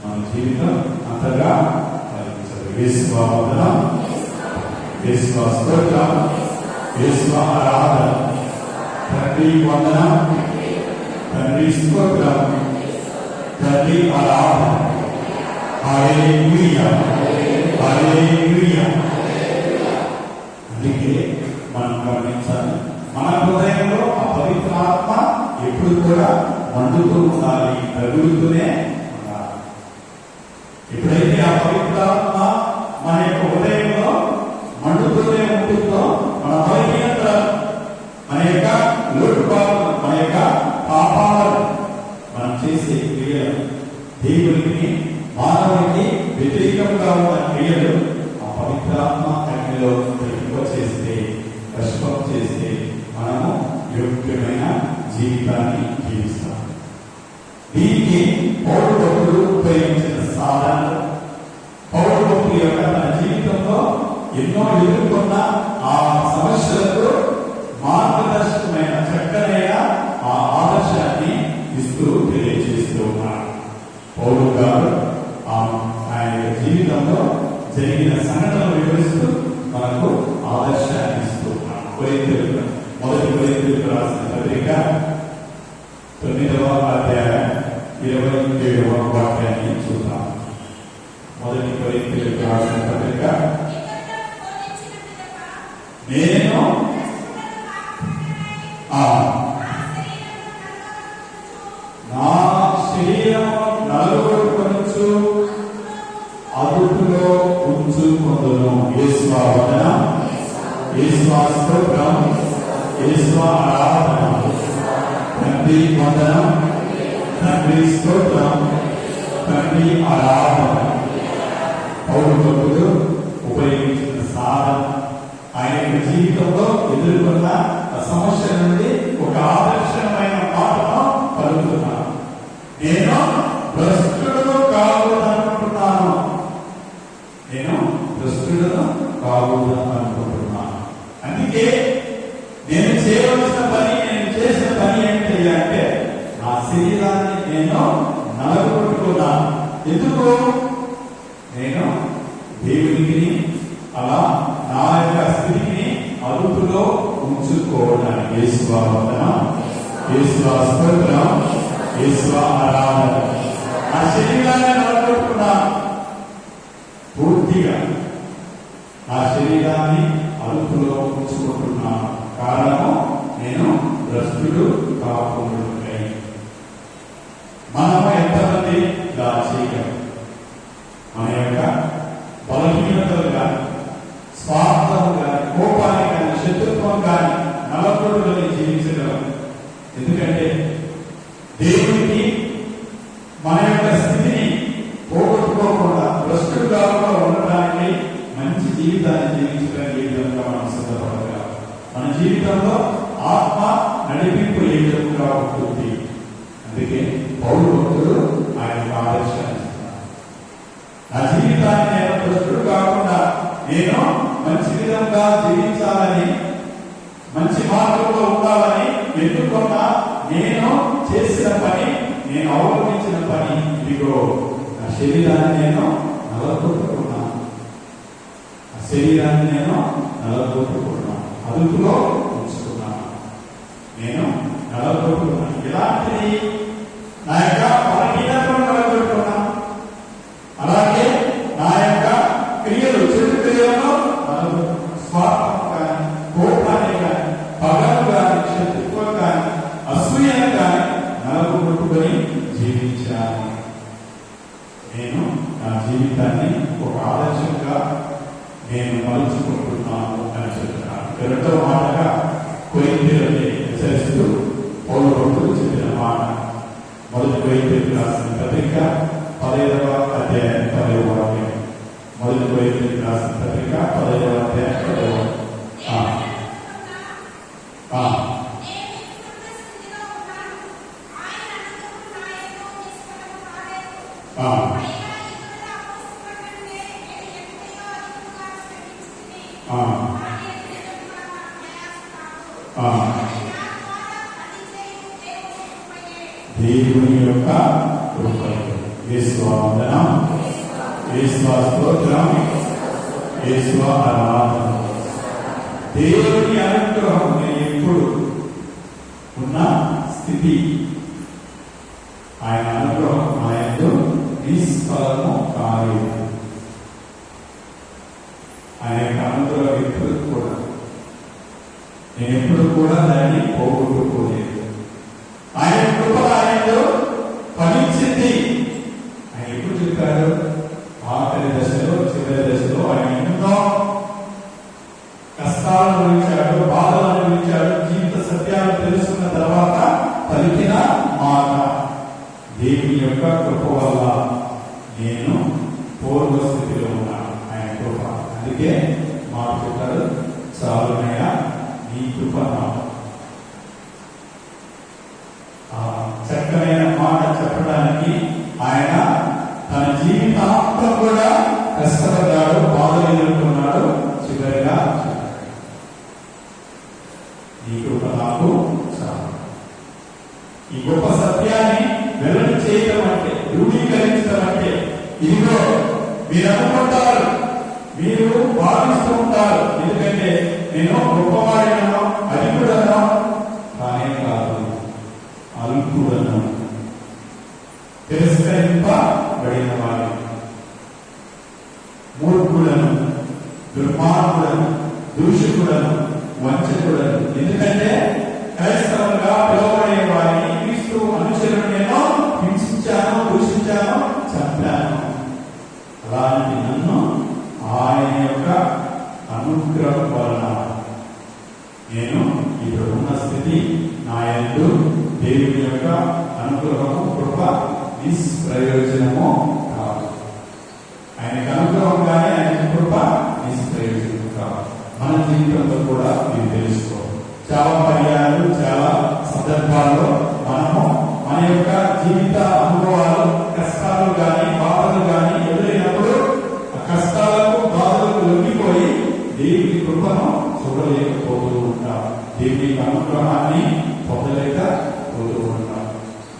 మన జీవితం అంతగా ఫలించదు. యేసువా వందనం, యేసువా స్తోత్రం, యేసువా ఆరాధన. తండ్రి వందనం, తండ్రి స్తోత్రం, తండ్రి ఆరాధన. హల్లెలూయా, హల్లెలూయా. అందుకే మనం గమనించాలి, మన హృదయంలో ఆ పవిత్ర ఆత్మ ఎప్పుడు కూడా మండుతూ ఉండాలి, రగులుతూనే ఉండాలి. ఎప్పుడైతే ఆ పవిత్ర ఆత్మ మన యొక్క హృదయంలో మండుతూనే ఉంటుందో, మన బలహీనత, మన యొక్క లోటుపాట్లు, మన యొక్క పాపాలను, మనం చేసే క్రియలు, దేవునికి మానవునికి వ్యతిరేకంగా ఉన్న క్రియలు ఆ పవిత్రాత్మ అగ్నిలో చేస్తే, కష్టం చేస్తే మనము యోగ్యమైన జీవితాన్ని జీవిస్తాం. దీనికి పౌరు భక్తులు ఉపయోగించిన సాధనలు, పౌరు భక్తుల యొక్క తన జీవితంలో ఎన్నో ఎదుర్కొన్న ఆ సమస్యలకు మార్గదర్శకమైన చక్కనైన ఆ ఆదర్శాన్ని ఇస్తూ తెలియజేస్తూ ఉన్నారు. పౌలు గారు ఆయన జీవితంలో జరిగిన సంఘటనలు వివరిస్తూ మనకు ఆదర్శాన్ని ఇస్తూ ఉన్నారు. మొదటి కొరింథీయులకు రాసిన పత్రిక 9వ అధ్యాయం 27వ వాక్యాన్ని చూద్దాం. మొదటి కొరింథీయులకు రాసిన పత్రిక, నేను నా శరీరము నలుగొట్టుకొనుచు అదుపులో ఉంచుకొందును. యేసువా వందనం, యేసువా స్తోత్రం, యేసువా ఆరాధన. తండ్రి వందనం, తండ్రి స్తోత్రం, తండ్రి ఆరాధన. పౌరు భక్తుడు ఉపయోగించిన సాధన, ఆయన యొక్క జీవితంలో ఎదుర్కొన్న సమస్య నుండి ఒక ఆదర్శమైన మాటను పలుకుతున్నాను. నేను భ్రష్టులను కాకూడదనుకుంటున్నాను, నేను భ్రష్టులను కాకూడదనుకుంటున్నాను. అందుకే నేను చేయవలసిన పని, నేను చేసిన పని ఏంటి అంటే, నా శరీరాన్ని నేను నలగొట్టుకున్నాను. ఎందుకు? నేను దేవునికి అలా నా యొక్క స్థితిని అదుపులో ఉంచుకోవడానికి. యేసువా వందనం, యేసువా స్తోత్రం, యేసువా ఆరాధన. నా శరీరాన్ని నలగొట్టుకున్నాను పూర్తిగా, నా శరీరాన్ని అదుపులో ఉంచుకుంటున్నాను. కారణము, నేను భ్రష్టుడు కాకుండా. మనము ఎంతమంది ఇలా చేయగలం? మన యొక్క బలహీనతలు కానీ, స్వార్థం కానీ, కోపాన్ని కానీ, శత్రుత్వం కానీ నలగొట్టుకొని జీవించగలం. ఎందుకంటే దేవునికి మన యొక్క స్థితిని పోగొట్టుకోకుండా, భ్రష్టుడు కాకుండా ఉండడానికి, మంచి జీవితాన్ని జీవించడానికి ఏ విధంగా మనం సిద్ధపడగలం? మన జీవితంలో ఆత్మ నడిపింపు ఏ విధంగా ఉంటుంది? అందుకే పౌరు భక్తుడు ఆయన ఆదర్శాన్ని ఇస్తున్నారు. నా జీవితాన్ని నేను భ్రష్టుడు కాకుండా నేను మంచి విధంగా జీవించాలని, మంచి మార్గంలో ఉండాలని ఎన్నుకున్న, నేను చేసిన పని, నేను అవలంబించిన పని ఇదిగో, నా శరీరాన్ని నేను నలగొట్టుకున్నాను. ఆ శరీరాన్ని నేను నలగొట్టుకున్నాను, అదుపులో ఉంచుకున్నాను, నేను నలగొట్టుకున్నాను. ఎలాంటిది? నా యొక్క బలహీనతను నలగొట్టుకున్నాను. అలాగే నా యొక్క క్రియలు, చెడు క్రియలను, స్వార్థం కానీ, కోపాన్ని కానీ, పగలు కానీ, శత్రుత్వం కానీ, అసూయను కానీ నలగొట్టుకొని జీవించాను. నేను నా జీవితాన్ని ఒక ఆదర్శంగా నేను మలుచుకుంటున్నాను అని చెప్తున్నాను. రెండవ మాటగా కొరింథీయులని హెచ్చరిస్తూ పౌలు భక్తుడు చెప్పిన మాట, మొదటి కొరింథీయులకు రాసిన పత్రిక 15వ అధ్యాయం 10వ వాక్యం. మొదటి కొరింథీయులకు రాసిన పత్రిక 15వ అధ్యాయం 10వ ఆ, ఆ. దేవుని యొక్క కృపలు. యేసు వందనం, యేసు స్తోత్రం, యేసు ఆరాధన. దేవుని అనుగ్రహం నేను ఎప్పుడు ఉన్న స్థితి, ఆయన అనుగ్రహం ఆయనతో నిష్ఫలము కాలేదు. ఆయన యొక్క అనుగ్రహం ఎప్పుడు కూడా నేను ఎప్పుడు కూడా దాన్ని పోగొట్టుకోలేదు. ఆయన కృప ఆయనలో ఫలించింది. ఆయన ఎప్పుడు చెప్పారు? ఆఖరి దశలో, చివరి దశలో ఆయన ఎన్నో కష్టాలను అనుభవించాడు, బాధలు అనుభవించాడు. జీవిత సత్యాలు తెలుసుకున్న తర్వాత పలికిన మాట, దేవుని యొక్క కృప వల్ల నేను పూర్వ స్థితిలో ఉన్నాను. ఆయన కృప. అందుకే మాట చెప్పారు, చాలునయ్యా నీ కృప నాకు. చక్కనైన మాట చెప్పడానికి ఆయన తన జీవితాంతం కూడా కష్టపడ్డాడు, బాధలు ఎదుర్కొన్నాడు. చివరిగా నీ కృప నాకు చాలు. ఈ గొప్ప సత్యాన్ని వెల్లడి చేయటం అంటే, ధృవీకరించడం అంటే, ఇదిగో మీరు అనుకుంటారు, మీరు భావిస్తూ ఉంటారు, ఎందుకంటే నేను గొప్పవాడినో అధికుడనో కానే కాదు, అల్పుడను, తిరస్కరింపబడిన వాడు, మూర్ఖుడను, దుర్మార్గుడను, దూషకుడను, వంచకుడను. ఎందుకంటే క్రైస్తవులుగా పిలువబడే వారిని క్రీస్తు అనుచరుడు నేను హింసించాను, దూషించాను, చంపాను. అలాంటి నన్ను ఆయన యొక్క అనుగ్రహం వలన నేను ఇప్పుడు ఉన్న స్థితి, నా యందు దేవుని యొక్క అనుగ్రహము, కృప నిష్ప్రయోజనము కాదు. ఆయనకు అనుగ్రహం కానీ ఆయన కృప నిష్ప్రయోజనం కాదు. మన జీవితంలో కూడా మీరు తెలుసుకోవాలి. చాలా పర్యాలు, చాలా సందర్భాల్లో మనము మన యొక్క జీవిత అనుభవాలు, కష్టాలు కానీ బాధలు కానీ ఎదురైనప్పుడు ఆ కష్టాలకు, బాధలకు లొంగిపోయి దేవుని కృపను చూడలేకపోతూ ఉంటాం. దేవుని అనుగ్రహాన్ని పొందలేకపోతూ ఉంటాం.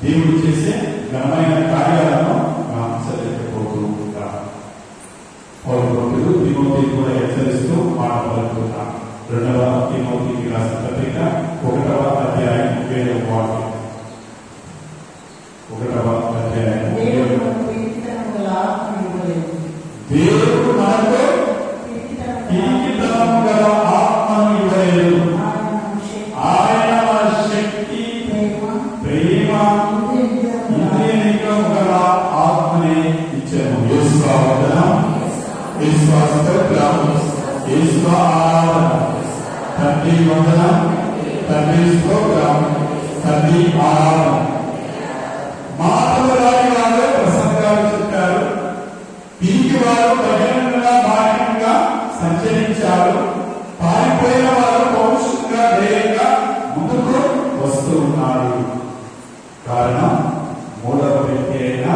దేవుడు చేసే ఘనమైన కార్యాలను గమనించలేకపోతూ ఉంటాం. పౌరులు తిమోతి కూడా హెచ్చరిస్తూ మాట పలుకుతున్నాం. 2వ తిమోతికి రాసిన పత్రిక 1వ అధ్యాయం 7వ వాక్యం. 1వ అధ్యాయం దేవుడు మనకు పీడితనము గల ఆత్మను ఇవ్వలేదు. ఆయన శక్తి, ప్రేమ, ఇంద్రియ నిగ్రహం గల ఆత్మనే ఇచ్చాను. యేసు వందనం, యేసు స్తోత్రం, యేసు ఆరాధన. తండ్రి వందనం, తండ్రి స్తోత్రం, తండ్రి ఆరాధన. మాటలు రాని వారు ప్రసంగాలు చెప్పారు, పిరికి వారు బహిరంగంగా బాహ్యంగా సంచరించారు, పారిపోయిన వారు పౌరుషంగా ధైర్యంగా ముందుకు వస్తూ ఉన్నారు. కారణం మూడవ వ్యక్తి అయిన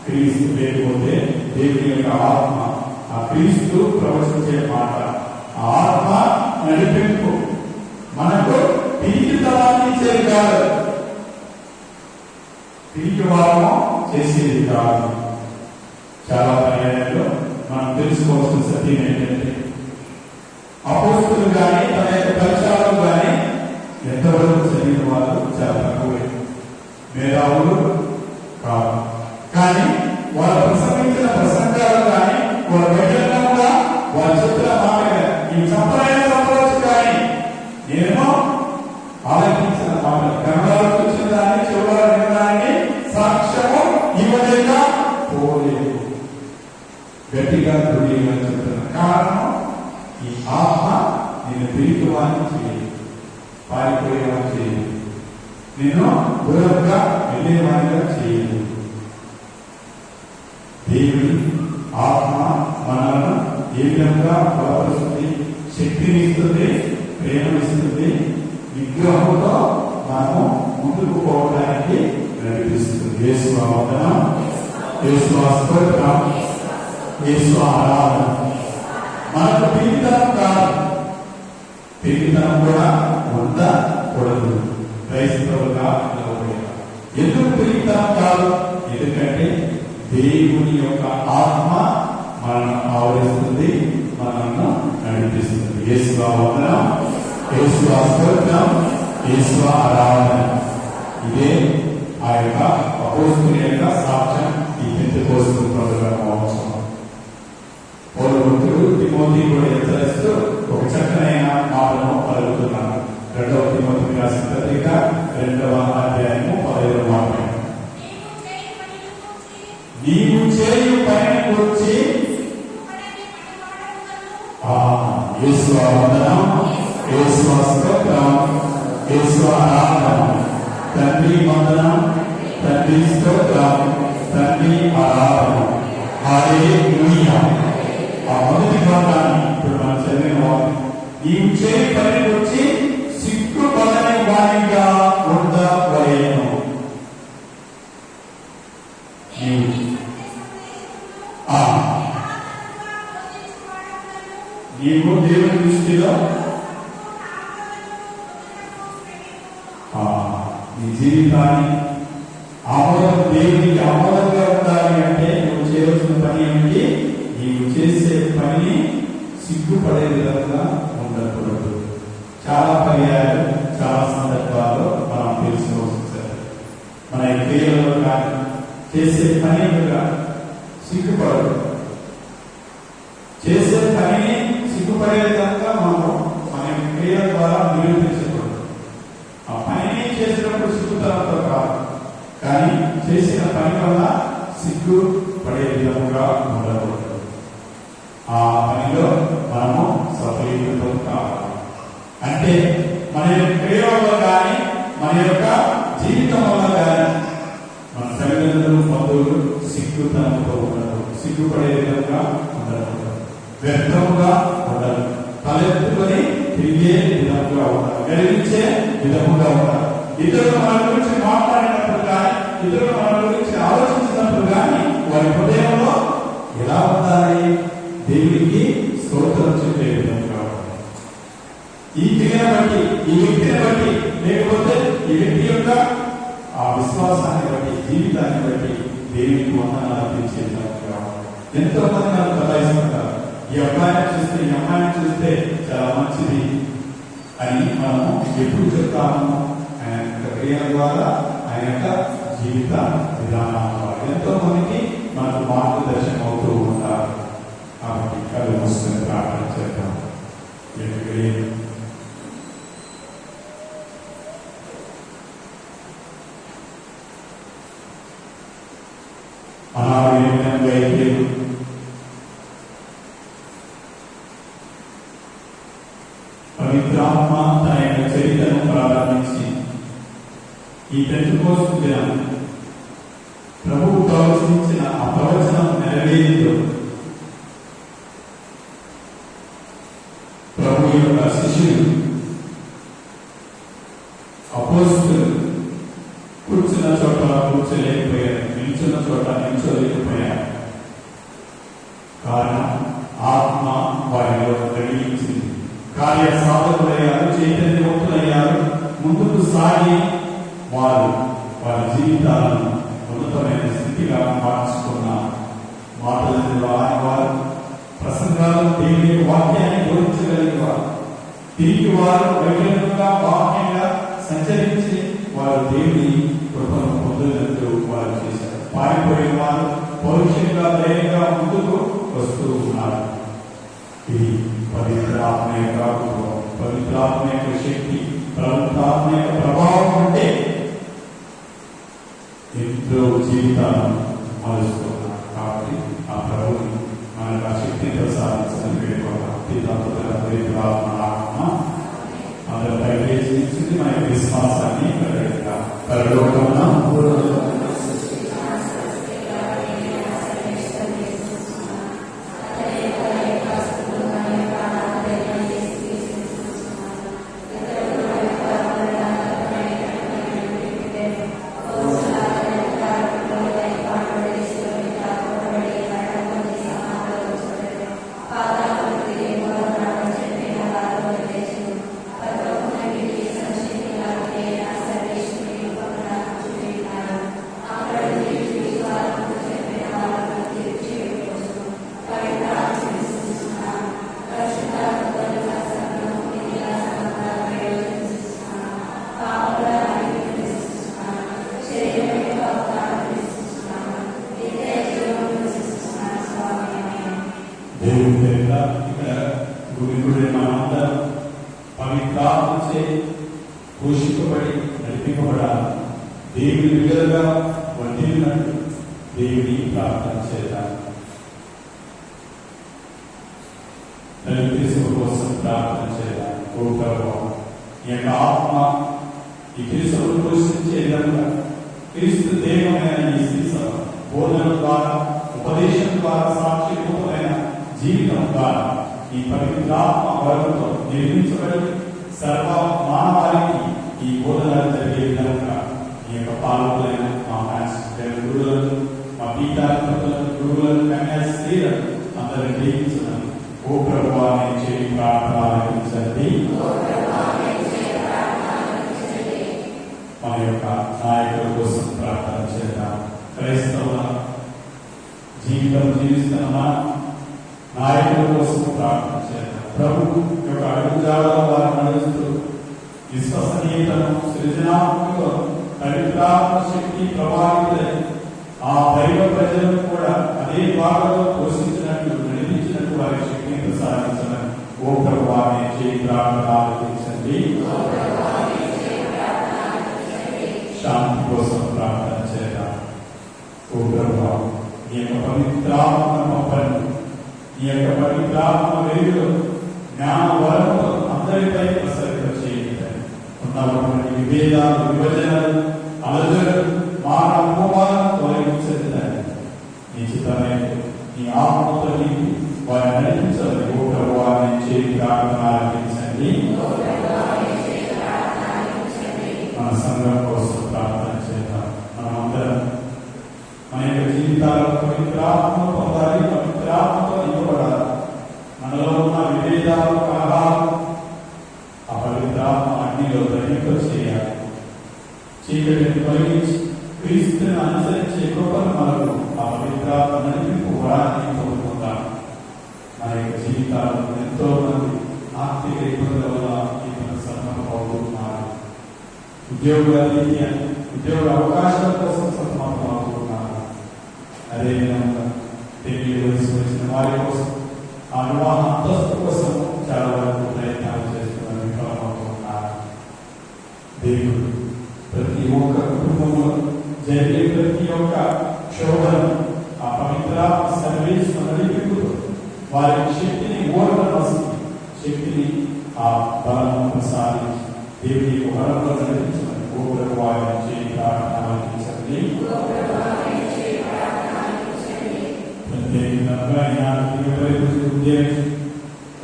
క్రీస్తు లేకపోతే దేవుని యొక్క ఆత్మ, ఆ క్రీస్తు ప్రవచించే మాట, ఆ ఆత్మ నడిపింపు మనకు పిరికితనాన్ని ఇచ్చేది కాదు, పిరికి వారము చేసేది కాదు. చాలా పర్యాయాల్లో మనం తెలుసుకోవాల్సిన సత్యం ఏంటంటే, అపోస్తులు కానీ తన యొక్క పరిచయాలు కానీ ఎంతవరకు చదివిన వాళ్ళు చాలా తక్కువే, మేధావులు కాదు. కానీ వాళ్ళు ప్రసంగించిన ప్రసంగాలు కానీ, వాళ్ళ బహిరంగంగా వాళ్ళు చెప్పిన మాట ఈ సంప్రదాయం సంప్రదించు కానీ నేనేమో ఆలోచించిన మాట కన్నడలో చూసిన దాన్ని, చెవులో వినడాన్ని సాక్ష్యము ఇవ్వలేక పోలేదు. గట్టిగా దృఢంగా చెప్తున్న కారణం, ఈ ఆత్మ నేను పిరికివాన్ని చేయదు, పారిపోయేవాన్ని చేయదు, నేను దూరంగా వెళ్ళేవాడిగా చేయదు. దేవుని ఆత్మ మనల్ని ఏ విధంగా బలపరుస్తుంది, శక్తిని ఇస్తుంది, ప్రేమనిస్తుంది, విగ్రహంతో మనము ముందుకు పోవడానికి నడిపిస్తుంది. యేసు వందనం, యేసు స్తోత్రం, యేసు ఆరాధన. మనకు పీడితం పిరికితనం కూడా ఉండకూడదు. క్రైస్తవులుగా నిలబడేలా. ఎందుకు పిరికితనం కాదు? ఎందుకంటే దేవుని యొక్క ఆత్మ మనల్ని ఆవరిస్తుంది, మనల్ని నడిపిస్తుంది. యేసువా వందనం, యేసువా స్తోత్రం, యేసువా ఆరాధన. ఇదే ఆ యొక్క అపోస్తలుల యొక్క సాక్ష్యం. ఈ పెంతెకోస్తు పండుగ మహోత్సవం పౌలు తిమోతి కూడా హెచ్చరిస్తూ ఒక చక్కనైన మాటను పలుకుతున్నాను. 2వ తిమోతికి రాసిన పత్రిక 2వ అధ్యాయము 15వ వాక్యం. నీవు చేయు పనిని గురించి యేసువా వందనం, యేసువా స్తోత్రం, యేసువా ఆరాధన. తండ్రి వందనం, తండ్రి స్తోత్రం, తండ్రి ఆరాధన. హల్లెలూయా. ఆ మొదటి భాగాన్ని ఇప్పుడు మనం చదివిన వాక్యం, నీవు చేయు పని గురించి సిగ్గుపడని వారిగా ఉండవలెను. నీవు దేవుని దృష్టిలో నీ జీవితాన్ని దేవునికి ఆమోదంగా ఉండాలి అంటే నువ్వు చేయవలసిన పని ఏమిటి? నీవు చేసే పని సిగ్గుపడే విధంగా ఉండకూడదు. చాలా పర్యాయాలు, చాలా సందర్భాల్లో మనం తెలుసుకోవచ్చు. మన క్రియలలో కానీ చేసే పని సిగ్గుపడదు. చేసే పనిని సిగ్గుపడే విధంగా మనం మన క్రియల ద్వారా నిరూపించకూడదు. ఆ పనిని చేసినప్పుడు సిగ్గుతనంతో కాదు, కానీ చేసిన పని వల్ల సిగ్గుపడే విధంగా ఉండకూడదు. ఆ పనిలో మనము సఫలీకృతం కావాలి. అంటే మన యొక్క క్రియ వల్ల కానీ, మన యొక్క జీవితం వల్ల కానీ మన తల్లిదండ్రులు, బంధువులు సిగ్గుతనంతో ఉండదు, సిగ్గుపడే విధంగా ఉండకూడదు, వ్యర్థముగా ఉండదు, తలెత్తుకొని తిరిగే విధంగా ఉండాలి, గెలిపించే విధముగా ఉండాలి. ఇతరులు మన గురించి మాట్లాడినప్పుడు కానీ, ఇతరులు మన గురించి ఆలోచించినప్పుడు కానీ వారి హృదయంలో ఎలా ఉండాలి? దేవునికి స్తోత్రం చెప్పే విధంగా ఉండాలి. ఈ క్రియను బట్టి, ఈ వ్యక్తిని బట్టి, లేకపోతే ఈ వ్యక్తి యొక్క ఆ విశ్వాసాన్ని బట్టి, జీవితాన్ని బట్టి దేవునికి వందనాలు అర్పించే విధంగా ఉండాలి. ఎంతో మంది నాకు సదాయిస్తుంటారు, ఈ అబ్బాయిని చూస్తే, ఈ అమ్మాయిని చూస్తే చాలా మంచిది అని మనము ఎప్పుడు చెప్తాము? ఆయన యొక్క క్రియల ద్వారా, ఆయన యొక్క జీవిత విధానం ద్వారా ఎంతో మందికి మనకు మార్గదర్శనం అవుతూ ఉంటారు. కాబట్టి కళ్ళు మూసుకొని ప్రార్థన చేద్దాం. పవిత్రాత్మ తన యొక్క చరిత్రను ప్రారంభించి ఈ పెంతెకోస్తు దినం ప్రభువు ప్రవచించిన ఆ ప్రవచనం నెరవేరుతో ప్రభు యొక్క శిష్యులు, అపోస్తలులు కూర్చున్న చోట కూర్చోలేకపోయారు, నిల్చున్న చోట నిల్చోలేకపోయారు. కారణం ఆత్మ వారిలో కలిగించింది. కార్య సాధకులయ్యారు, చైతన్యవంతులయ్యారు. ముందుకు సాగి వారు వారి జీవితాలను ఉన్నతమైన స్థితిగా మార్చుకున్న మాటల ద్వారా వారు ప్రసంగాలు, దేవుని వాక్యాన్ని బోధించగలిగేవారు. తిరిగి వారు వైజ్ఞానికంగా వాక్యంగా సంచరించి వారు దేవుని కృపను పొందినట్టు వారు చేశారు. పారిపోయే వారు పౌరుషంగా, ధైర్యంగా ముందుకు వస్తూ ఉన్నారు. ఇది పవిత్రాత్మ యొక్క అనుభవం, పవిత్రాత్మ యొక్క శక్తి, పవిత్రాత్మ యొక్క ప్రభావం ఉంటే ఎంతో జీవితాలను మలుస్తున్నారు. కాబట్టి ఆ ప్రభుని మనకు ఆ శక్తిని ప్రసాదించని పవిత్రాత్మ అందరూ ప్రవేశించింది. మన యొక్క విశ్వాసాన్ని పరలోకమున ఇక్కడ గుడి మనందరం పవిత్రాత్మచే పోషింపబడి నడిపింపబడాలి. దేవుని బిడ్డలుగా వర్ధిల్లినట్టు దేవుని ప్రార్థన చేద్దాం. క్రీస్తు కోసం ప్రార్థన చేద్దాం. ఓ ప్రభువా, ఈ యొక్క ఆత్మ ఈ క్రీస్తును పోషించే విధంగా క్రీస్తు దేవమైన ఈ శిక్ష బోధన ద్వారా, ఉపదేశం ద్వారా, సాక్షిభూతమైన జీవితం ద్వారా ఈ పవిత్రాత్మ వరంతో నిర్మించబడి సర్వ మానవాళికి ఈ బోధనలు జరిగే విధంగా ఈ యొక్క పాలకులైన మా మాస్టర్ గురువులను, మా పీఠాధిపతులను, గురువులను, కన్యాస్త్రీలను అందరినీ దీవించడం. ఓ ప్రభువా, నేను చేయి ప్రార్థన ఆలకించండి. మన యొక్క నాయకుల కోసం ప్రార్థన చేద్దాం. క్రైస్తవ జీవితం జీవిస్తున్న నాయకుల కోసం ప్రార్థన చేద్దాం. ప్రభు యొక్క అడుగుజాడలో వారు నడుస్తూ విశ్వసనీయతను, సృజనాత్మకతను, పవిత్రాత్మ శక్తి ప్రభావితులై ఆ దైవ ప్రజలను కూడా అదే భాగంలో పోషించినట్లు, నడిపించినట్లు వారి శక్తిని ప్రసాదించడం. ఓ ప్రభువా, నేను చేయి ప్రార్థన ఆలకించండి. శాంతి కోసం ప్రార్థన చేద్దాం. ఓ ప్రభువా, నీ యొక్క పవిత్రాత్మ పంపను, నీ యొక్క పవిత్రాత్మ వెలుగులో జ్ఞాన వరముతో అందరిపై ప్రసరిత చేయండి. ఉన్నటువంటి విభేదాలు, విభజనలు, అలజడులు, మానవ మోహాలను తొలగించండి. నీ చిత్తమైతే నీ ఆత్మతో నీకు వారిని నడిపించాలి. ఓ ప్రభువా, నేను చేయి ప్రార్థన ఆలకించండి. మన సంఘం కోసం ప్రార్థన చేద్దాం. మనమందరం మన యొక్క జీవితాలను పవిత్రాత్మ పొందాలి, పవిత్రాత్మతో నింపబడాలి. మనలో ఉన్న విభేదాలు, కలహాలు ఆ పవిత్రాత్మ అగ్నిలో దహింప చేయాలి. చీకటిని తొలగించి క్రీస్తుని అనుసరించే కృపను మనకు ఆ పవిత్రాత్మ నడిపింపు వరాన్ని పొందుకుంటాం. మన యొక్క జీవితాలను ఎంతో మంది ఆర్థిక ఇబ్బందుల వల్ల సన్నమవుతున్నారు. ఉద్యోగ రీత్యా ఉద్యోగ అవకాశాల కోసం సన్నమవుతున్నారు. అదేవిధంగా పెళ్లి వయసు వచ్చిన వారి కోసం, ఆ వివాహ అంతస్తు కోసం చాలా వరకు ప్రయత్నాలు చేస్తున్న విఫలమవుతున్నారు. దేవుడు ప్రతి ఒక్క కుటుంబంలో జరిగే ప్రతి ఒక్క క్షోభను ఆ పవిత్రాత్మ సర్వేశ్వ నడిపింపుతో వారి శక్తిని ఓర్వనవలసింది, శక్తిని ఆ బలను ప్రసాదించి దేవుని వరంలో నడిపించమని ఓ ప్రభువా, నేను చేయి ప్రార్థన ఆలకించండి.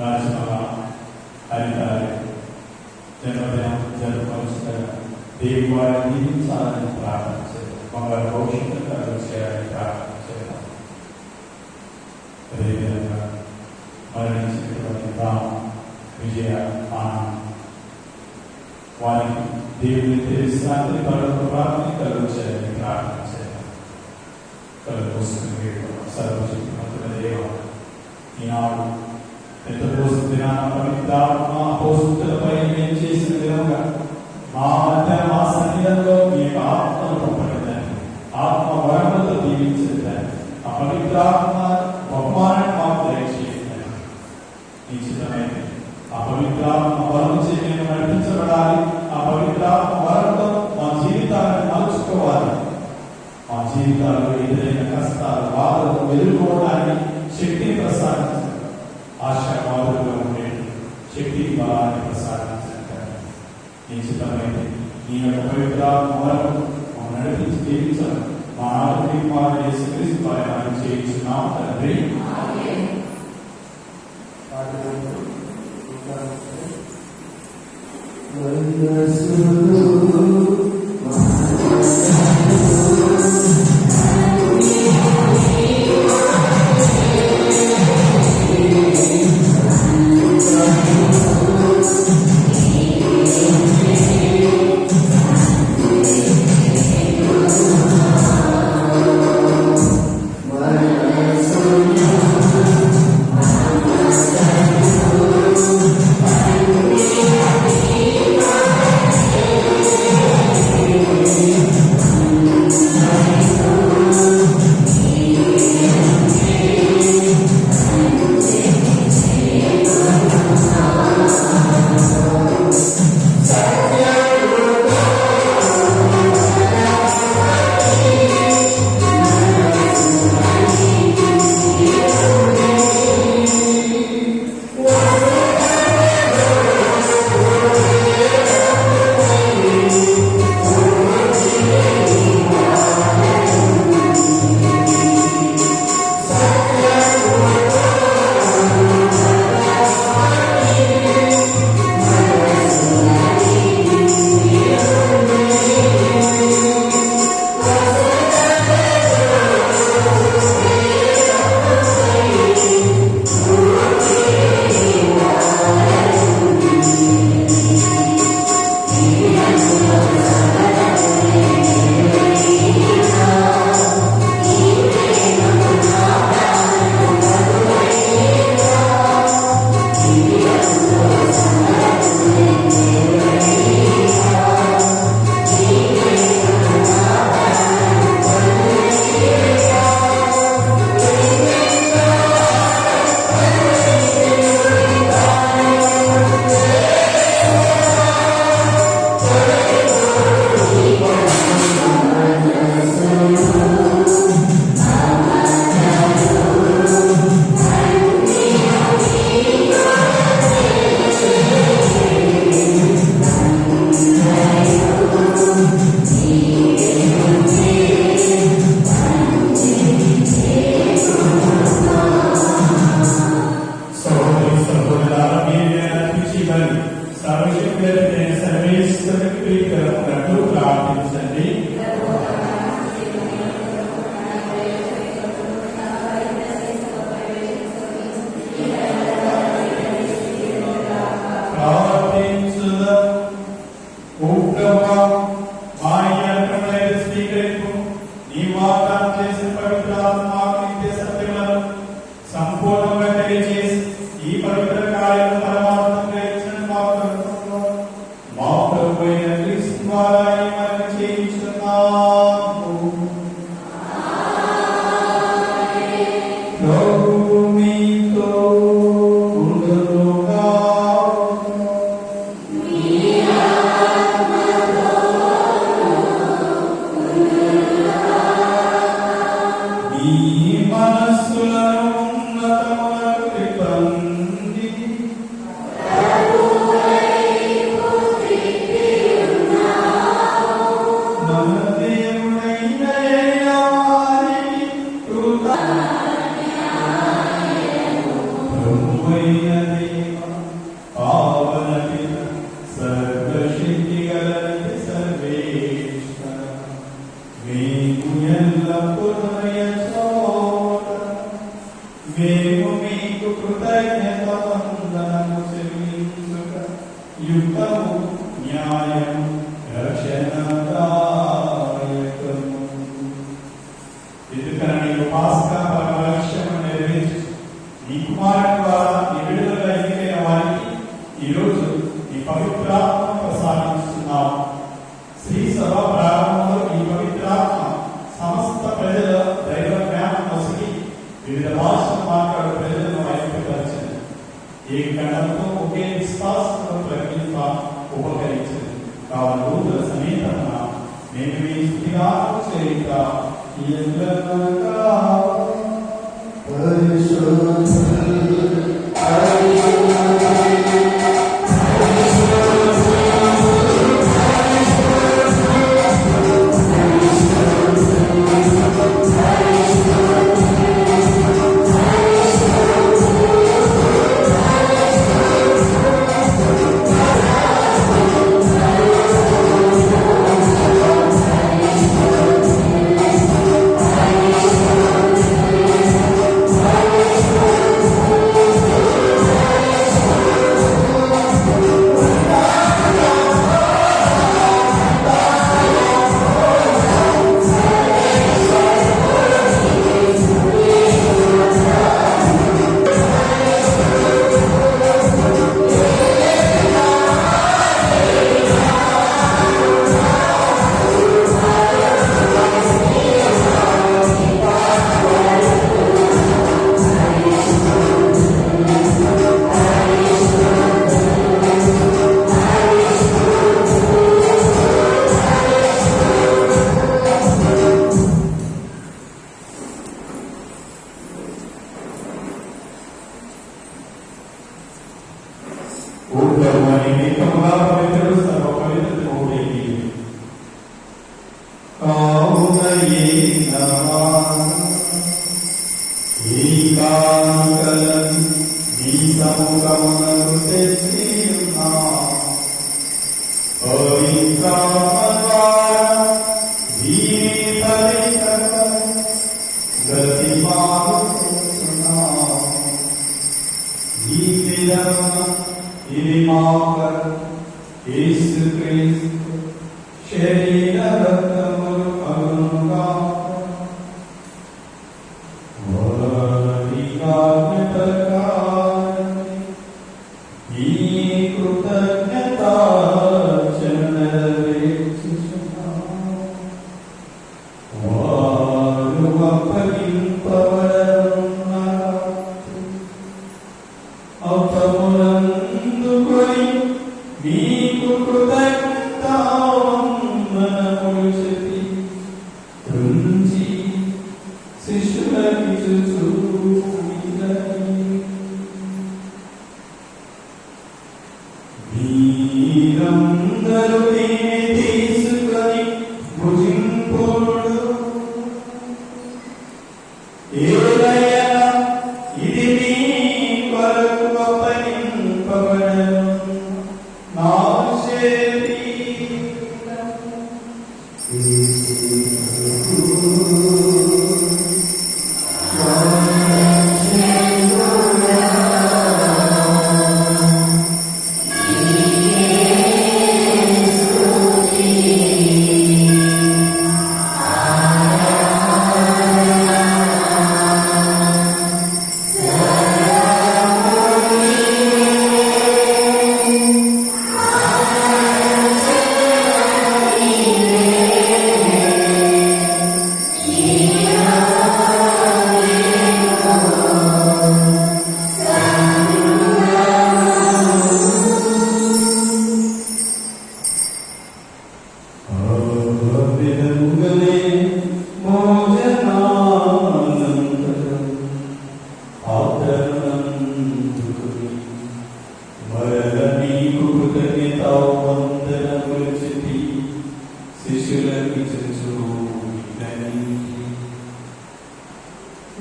రాజమల హరితారి జన్మదినం జరుపుకోవచ్చుగా దేవి వారిని దీవించాలని ప్రార్థన చేద్దాం. మమ్మల్ని భవిష్యత్తు చేయాలని ప్రార్థన చేద్దాం. అదేవిధంగా మరణించినటువంటి రామ్, విజయ, ఆనంద్ వారికి దేవుని విశ్రాంతి పరులకు ప్రార్థన కలుగు చేయాలని ప్రార్థన చేద్దాం. కలుగు కోసం సర్వశక్తిమంతుల దేవ, ఈనాడు పెద్దపోసు దినాన పవిత్రాత్మ అపోస్తులపై మేము చేసిన విధంగా మా మధ్య, మా సన్నిధంలో మీ యొక్క ఆత్మను పంపడండి. ఆత్మ వరములతో దీవించండి. ఆ పవిత్రాత్మ బహుమానాన్ని మాకు దయచేయండి. నిశ్చితమైతే ఆ పవిత్రాత్మ వరం చే మేము నడిపించబడాలి. ఆ పవిత్రాత్మ వరంతో మా జీవితాలను మలుచుకోవాలి. మా జీవితాల్లో ఎదురైన కష్టాలు, బాధలు ఎదుర్కోవడానికి శక్తిని ప్రసాదించండి. ఆశావాదులుగా ఉండే శక్తి, బలాన్ని ప్రసాదించండి. నిశ్చితమైతే ఈ యొక్క పవిత్రాత్మ వరం మమ్మల్ని నడిపించి జీవించాలి. మా ఆరోగ్యం వారు యేసుక్రీస్తు వారిని చేయించున్నాము తండ్రి. ఇవ్వండి. సర్వశక్తుడైన సర్వేశ్వరునికి ప్రీతికరమునట్లు ప్రార్థించండి. సంపూర్ణంగా తెలియజేసి ఈ పవిత్ర కార్యం పరమాత్మగా ఇచ్చిన మా ప్రభువైన క్రీస్తు ద్వారా మనం చేయించున్నాము. ప్రభువు మీతో ఉండునుగాక. మీ మనస్సులను మేము మీకు కృతజ్ఞతవందనము చెల్లించుట యుక్తము, న్యాయము, రక్షణదాయకము. ఎందుకని నీవు పాస్కా పరమ లక్ష్యము నెరవేర్చి నీ కుమారుని ద్వారా నీ విడుదల ఎన్నికైన వారికి ఈరోజు నీ పవిత్రాత్మ ప్రసాదిస్తున్నావు. శ్రీ సభ ప్రారంభంలో ఈ పవిత్రాత్మ సమస్త ప్రజల దైవ జ్ఞానం వసిగి వివిధ భాషలు మాట్లాడు ప్రజలను ఐక్యపరిచింది. ఏ గణంతో ఒకే విశ్వాసంతో ప్రకటింప ఉపకరించింది. కావున దూతల సమేతమున మేము మీ స్థితిగానం చేయుట ఇది నీ కొరకు అప్పగింపబడను. కలిగించు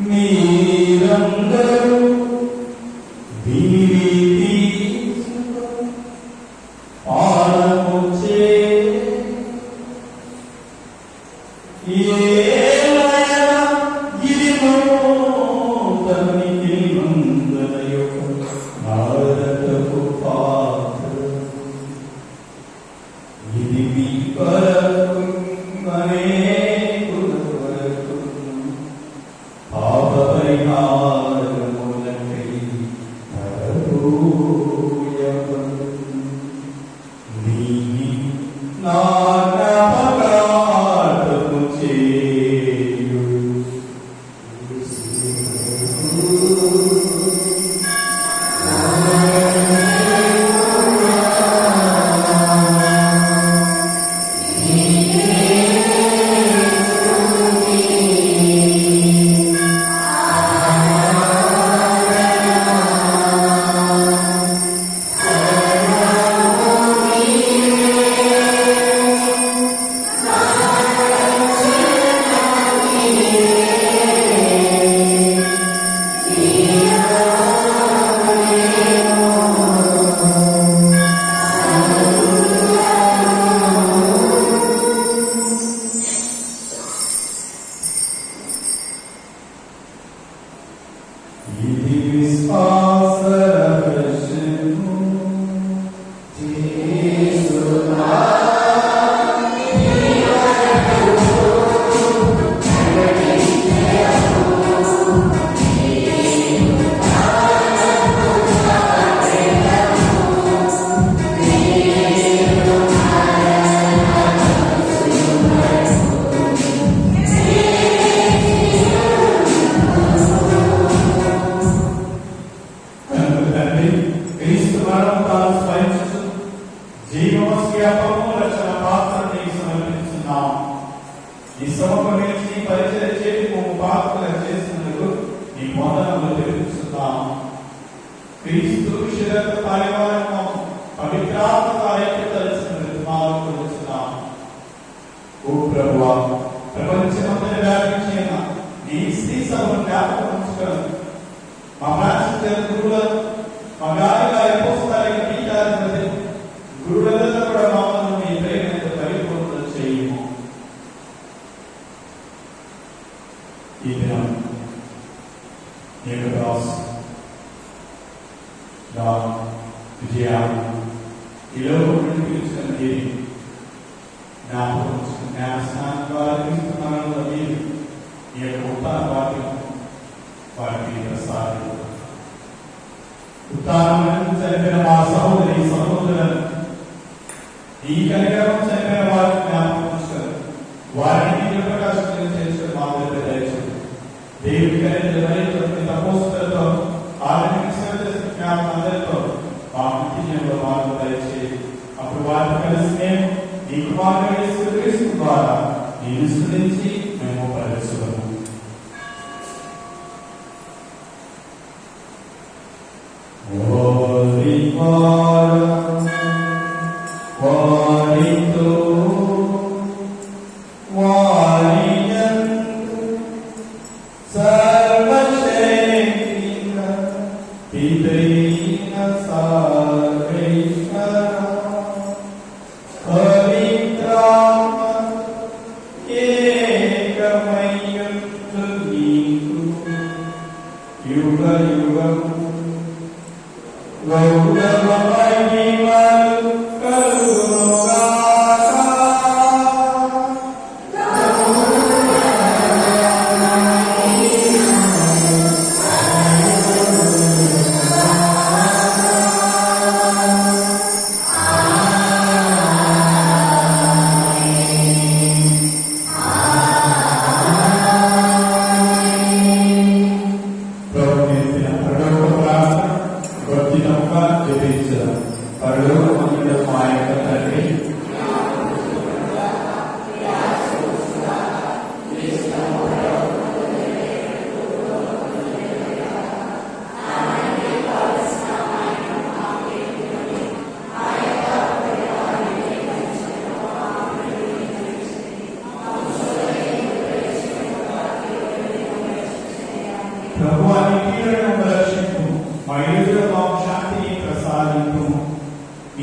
మీరందరూ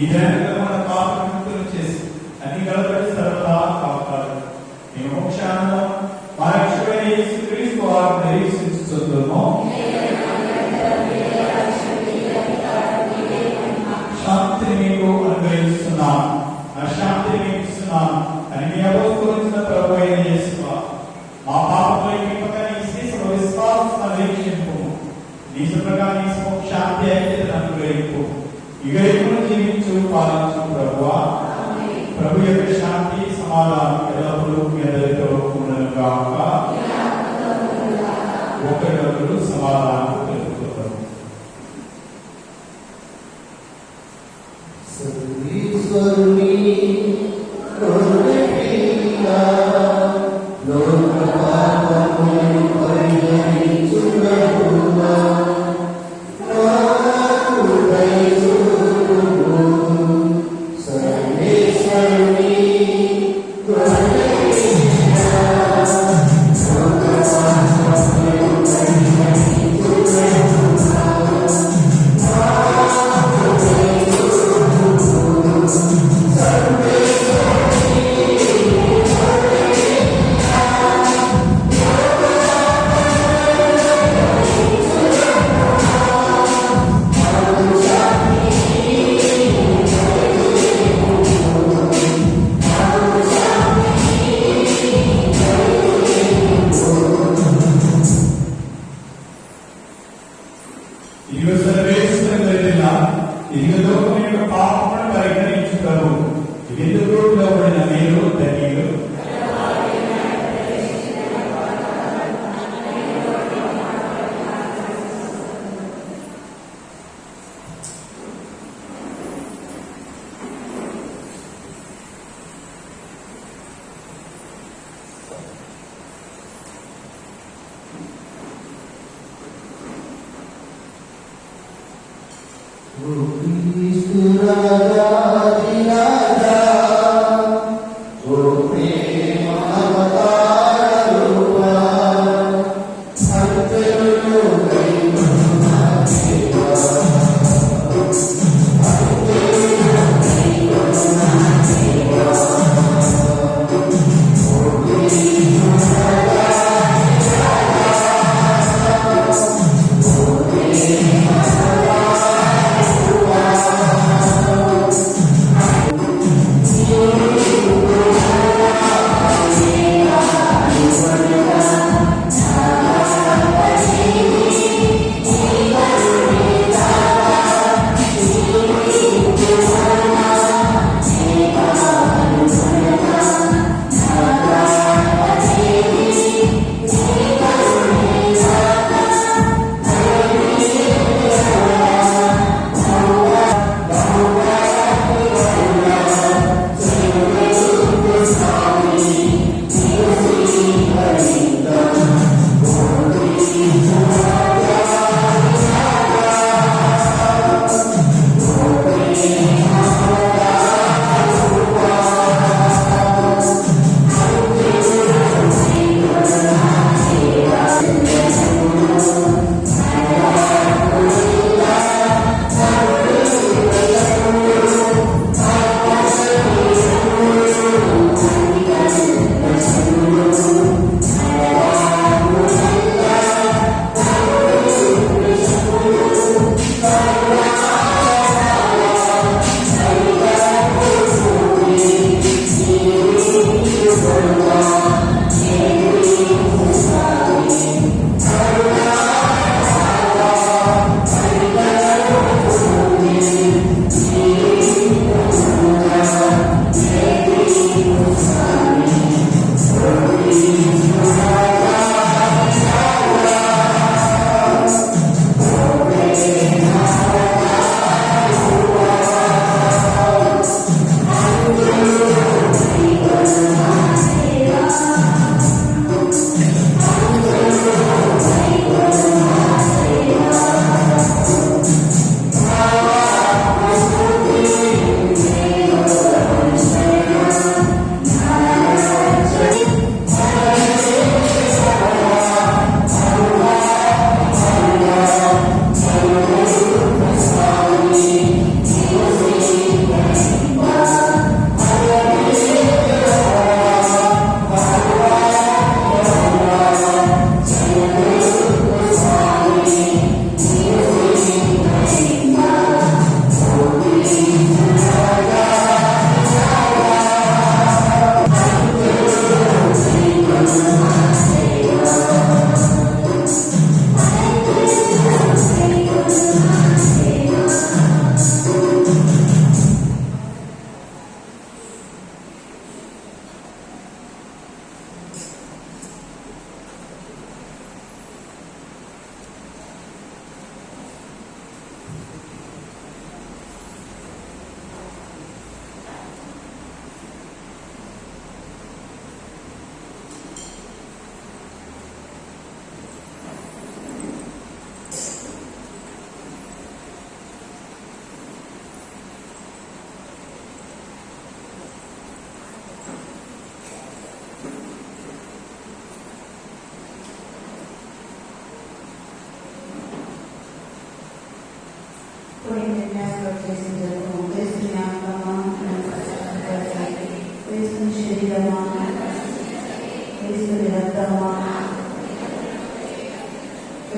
దినానికి మన పాపముక్తులు చేసి అన్ని కలపడి సర్వదా కాపాడు. మేము మోక్షాన్ని మా రక్షకుడైన యేసుక్రీస్తు వారిని నిరీక్షించుచున్నాము. శాంతిని మీకు అనుగ్రహిస్తున్నాను, నా శాంతిని మీకు ఇస్తున్నాను అని మీ అపోస్తలుడైన ప్రభువు అయిన యేసువా, మా పాపములై నింపక నీ శ్రీసభ విశ్వాసమును వీక్షింపు. నీ సుఖంగా నీ శాంతి ఐక్యతను అనుగ్రహింపు. యుగయుగములు జీవించు పాలించు ప్రభువా. ప్రభు యొక్క శాంతి సమాధానం ఎల్లప్పుడూ మీ అందరితో ఉండను గాక. ఒకరికొకరు సమాధానం తెలుపుతారు.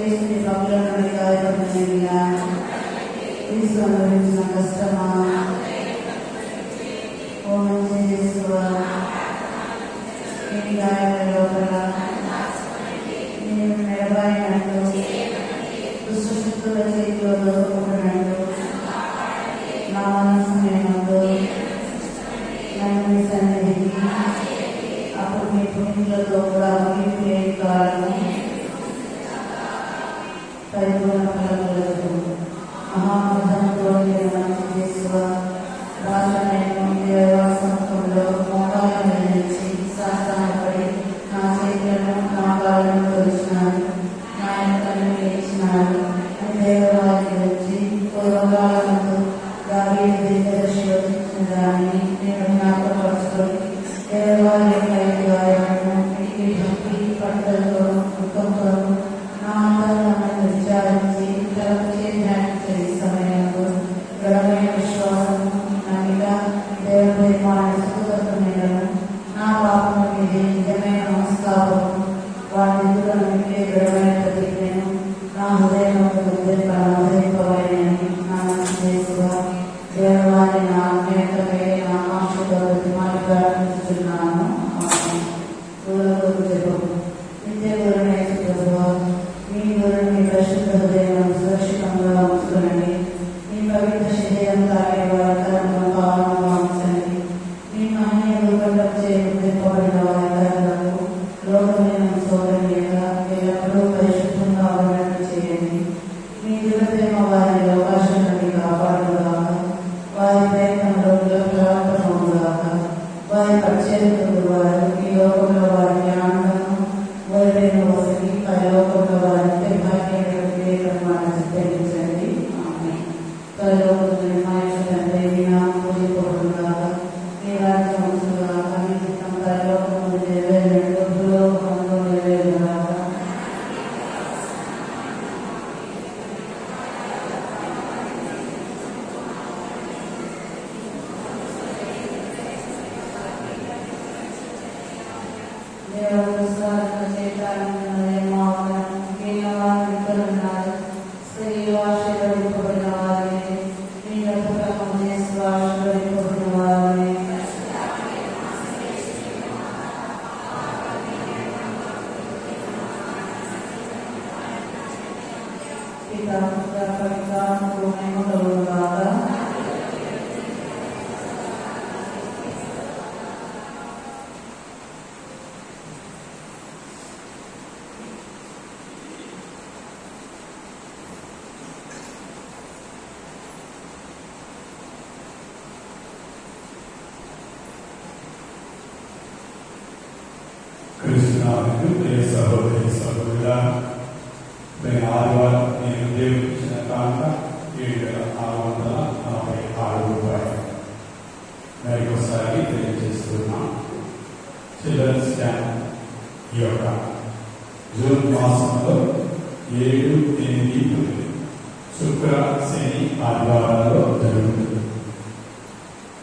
చేసుకునే పక్కల నుండి గాయపడిన క్రీస్తు అనుభవించిన కష్టమా ఓ మంచి యేసువా నీ గాయాల లోపల నేను నిలబడినట్టు దుష్టశక్తుల చేతిలో దొరుకుతున్నట్టు నా మనసు నేనందు నన్ను మీ సన్నిధికి అప్పుడు మీ పుణ్యులతో కూడా ముగింపు కాలను పరిపూర్ణ ఫలములకు మహామృతంతో నేను మంచి చేసువ రాజు నేను దేవాసముఖంలో మోకాలను నిలిచి సాష్టాంగపడి నా చేతులను నా కాళ్ళను తొలిచినాను నా ఎంతను వేయించినాను అని దేవరాజు వచ్చి పూర్వకాలమందు దావీదు దీర్ఘదర్శి వచ్చిన దానిని నేను జ్ఞాపకపరచుకొని దేవాలయ గాయలను భక్తి పట్టుదలతో దుఃఖంతో నా అంతరంగమును విచారించి తలకు చేసిన సమయంలో దృఢమైన విశ్వాసము నమ్మిక దేవుని సుఖతత్వమైనను నా పాపము ఇది నిజమైన నమస్కారము వాటి దూరం దృఢమైన ప్రతిజ్ఞను నా హృదయపరమోదయింపబడినని నా మనసు చేసుగా దేవాన్ని నా అన్వేషమే నా ఆశతో ప్రతిమాని ప్రార్థించుతున్నాను. నిత్య గురునే మీ గురుని మీ పరిశుద్ధ హృదయం సురక్షితంగా ఉంచుకునండి. మీ పవిత్ర శరీరం తాగే వారికరంలో పాలనగా ఉంచండి. మీ మహనీయ రూపంలో చేపబడిన వారికరంలకు లోకమైన సౌకర్యంగా ఎల్లప్పుడూ పరిశుద్ధంగా ఉన్నట్టు చేయండి. మీ దురప్రేమ వారి అవకాశం నుండి కాపాడుగాక, వారి ప్రయత్నంలో ప్రవర్తనగాక, వారి పరిచయం వారు ఈ లోకంలో వారికి ఆనందము ఓరిపోయిన వసతి పరలోకంలో వారికి నిర్మాణం చిత్రించండి. పరలోకంలో మా యొక్క తండ్రి నామం పూజింపబడుగాక, మీ రాజ్యం వచ్చుగాక, మీ చిత్తం పరలోకము నెరవేరినట్టు భూలోకములో నెరవేరుగాక. క్రీస్తునామమున ప్రియ సహోదరి సహోదరులారా, ఆదివారం నేను దేవుడికి ఇచ్చిన కానుక 7,446 రూపాయలు. మరొకసారి తెలియజేస్తున్నాం. చిల్డ్రన్స్ క్యాంప్ ఈ యొక్క జూన్ మాసంలో 7, 8, 9 శుక్ర, శని, ఆదివారాల్లో జరుగుతుంది.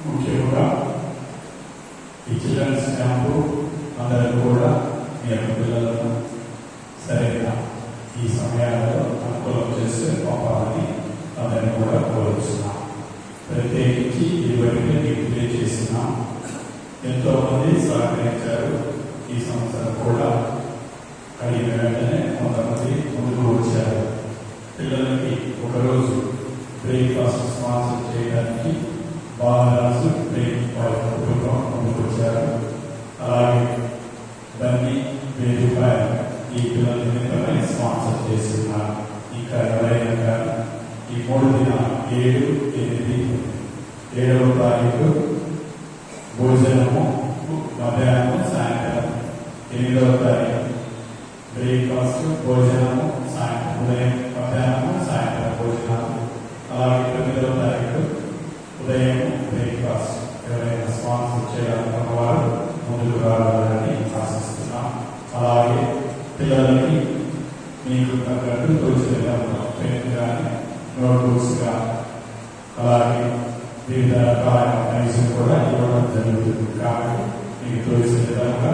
ముఖ్యంగా ఈ చిల్డ్రన్స్ క్యాంపు అందరూ కూడా మీ యొక్క పిల్లలను సరైన ఈ సమయాలలో అనుకూలం చేస్తే పంపాలని అందరినీ కూడా కోరుతున్నాం. ప్రత్యేకించి ఇదివరకే మీకు తెలియజేస్తున్నాం. ఎంతో మంది సహకరించారు. ఈ సంవత్సరం కూడా అడిగిన వెంటనే కొంతమంది ముందుకు వచ్చారు. పిల్లలకి ఒకరోజు బ్రేక్ఫాస్ట్ స్పాన్సర్ చేయడానికి బాలరాజు బ్రేక్ కుటుంబం ముందుకు వచ్చారు. అలాగే దాన్ని 1000 రూపాయలు ఈ పిల్లల నిమిత్తమై స్పాన్సర్ చేస్తున్నారు. ఇంకా ఎవరైనా కానీ ఈ 3 దినాలు 7, 8, 7వ తారీఖు భోజనము మధ్యాహ్నం, సాయంత్రం, 8వ తారీఖు బ్రేక్ఫాస్ట్, భోజనము సాయంత్రం, ఉదయం, మధ్యాహ్నం, సాయంత్రం భోజనాలు. అలాగే 9వ తారీఖు ఉదయం బ్రేక్ఫాస్ట్. ఎవరైనా స్పాన్సర్ చేయాలనుకున్న వారు ముందుకు రావాలని ఆశిస్తున్నాం. అలాగే పిల్లలకి మీకు తగ్గట్టు తోచిన పెన్ కానీ, నోట్బుక్స్ కానీ, అలాగే వివిధ రకాల ప్రైజులు కూడా ఇవ్వడం జరుగుతుంది. కాబట్టి మీకు తోచిన విధంగా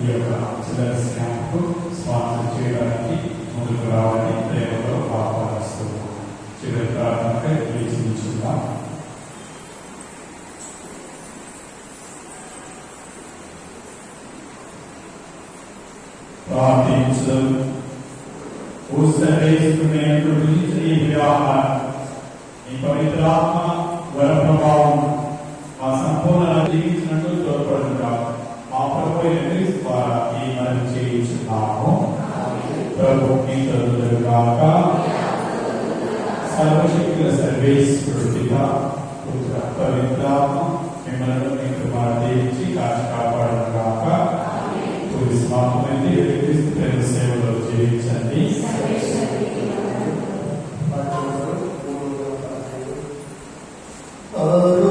ఈ యొక్క చిల్డ్రన్స్ క్యాంప్ స్పాన్సర్ చేయడానికి ముందుకు రావాలని ప్రేమతో ఆహ్వానిస్తూ చివరి ప్రార్థనకై పిలిచించున్నాం. ప్రార్థించు. ఉత్సవేస్తున్నట్టు రుచి వివాహాలు ఈ పవిత్రాత్మ వర ప్రభావం మా సంపూర్ణ జీవించినట్టు తోడ్పడుతున్నా మా ప్రభు క్రీస్తు ద్వారా ఈ మనం చేయించున్నాము. ప్రభు మీ చదువుగాక. సర్వశక్తుల సర్వేశ్వరుడు పితా పుత్ర పవిత్రాత్మ మిమ్మల్ని మీ కుమారు దేవించి కాచి కాపాడుగాక. తుది సమాప్తమైంది. క్రీస్తు ప్రేమ సేవలో జీవించండి. Oh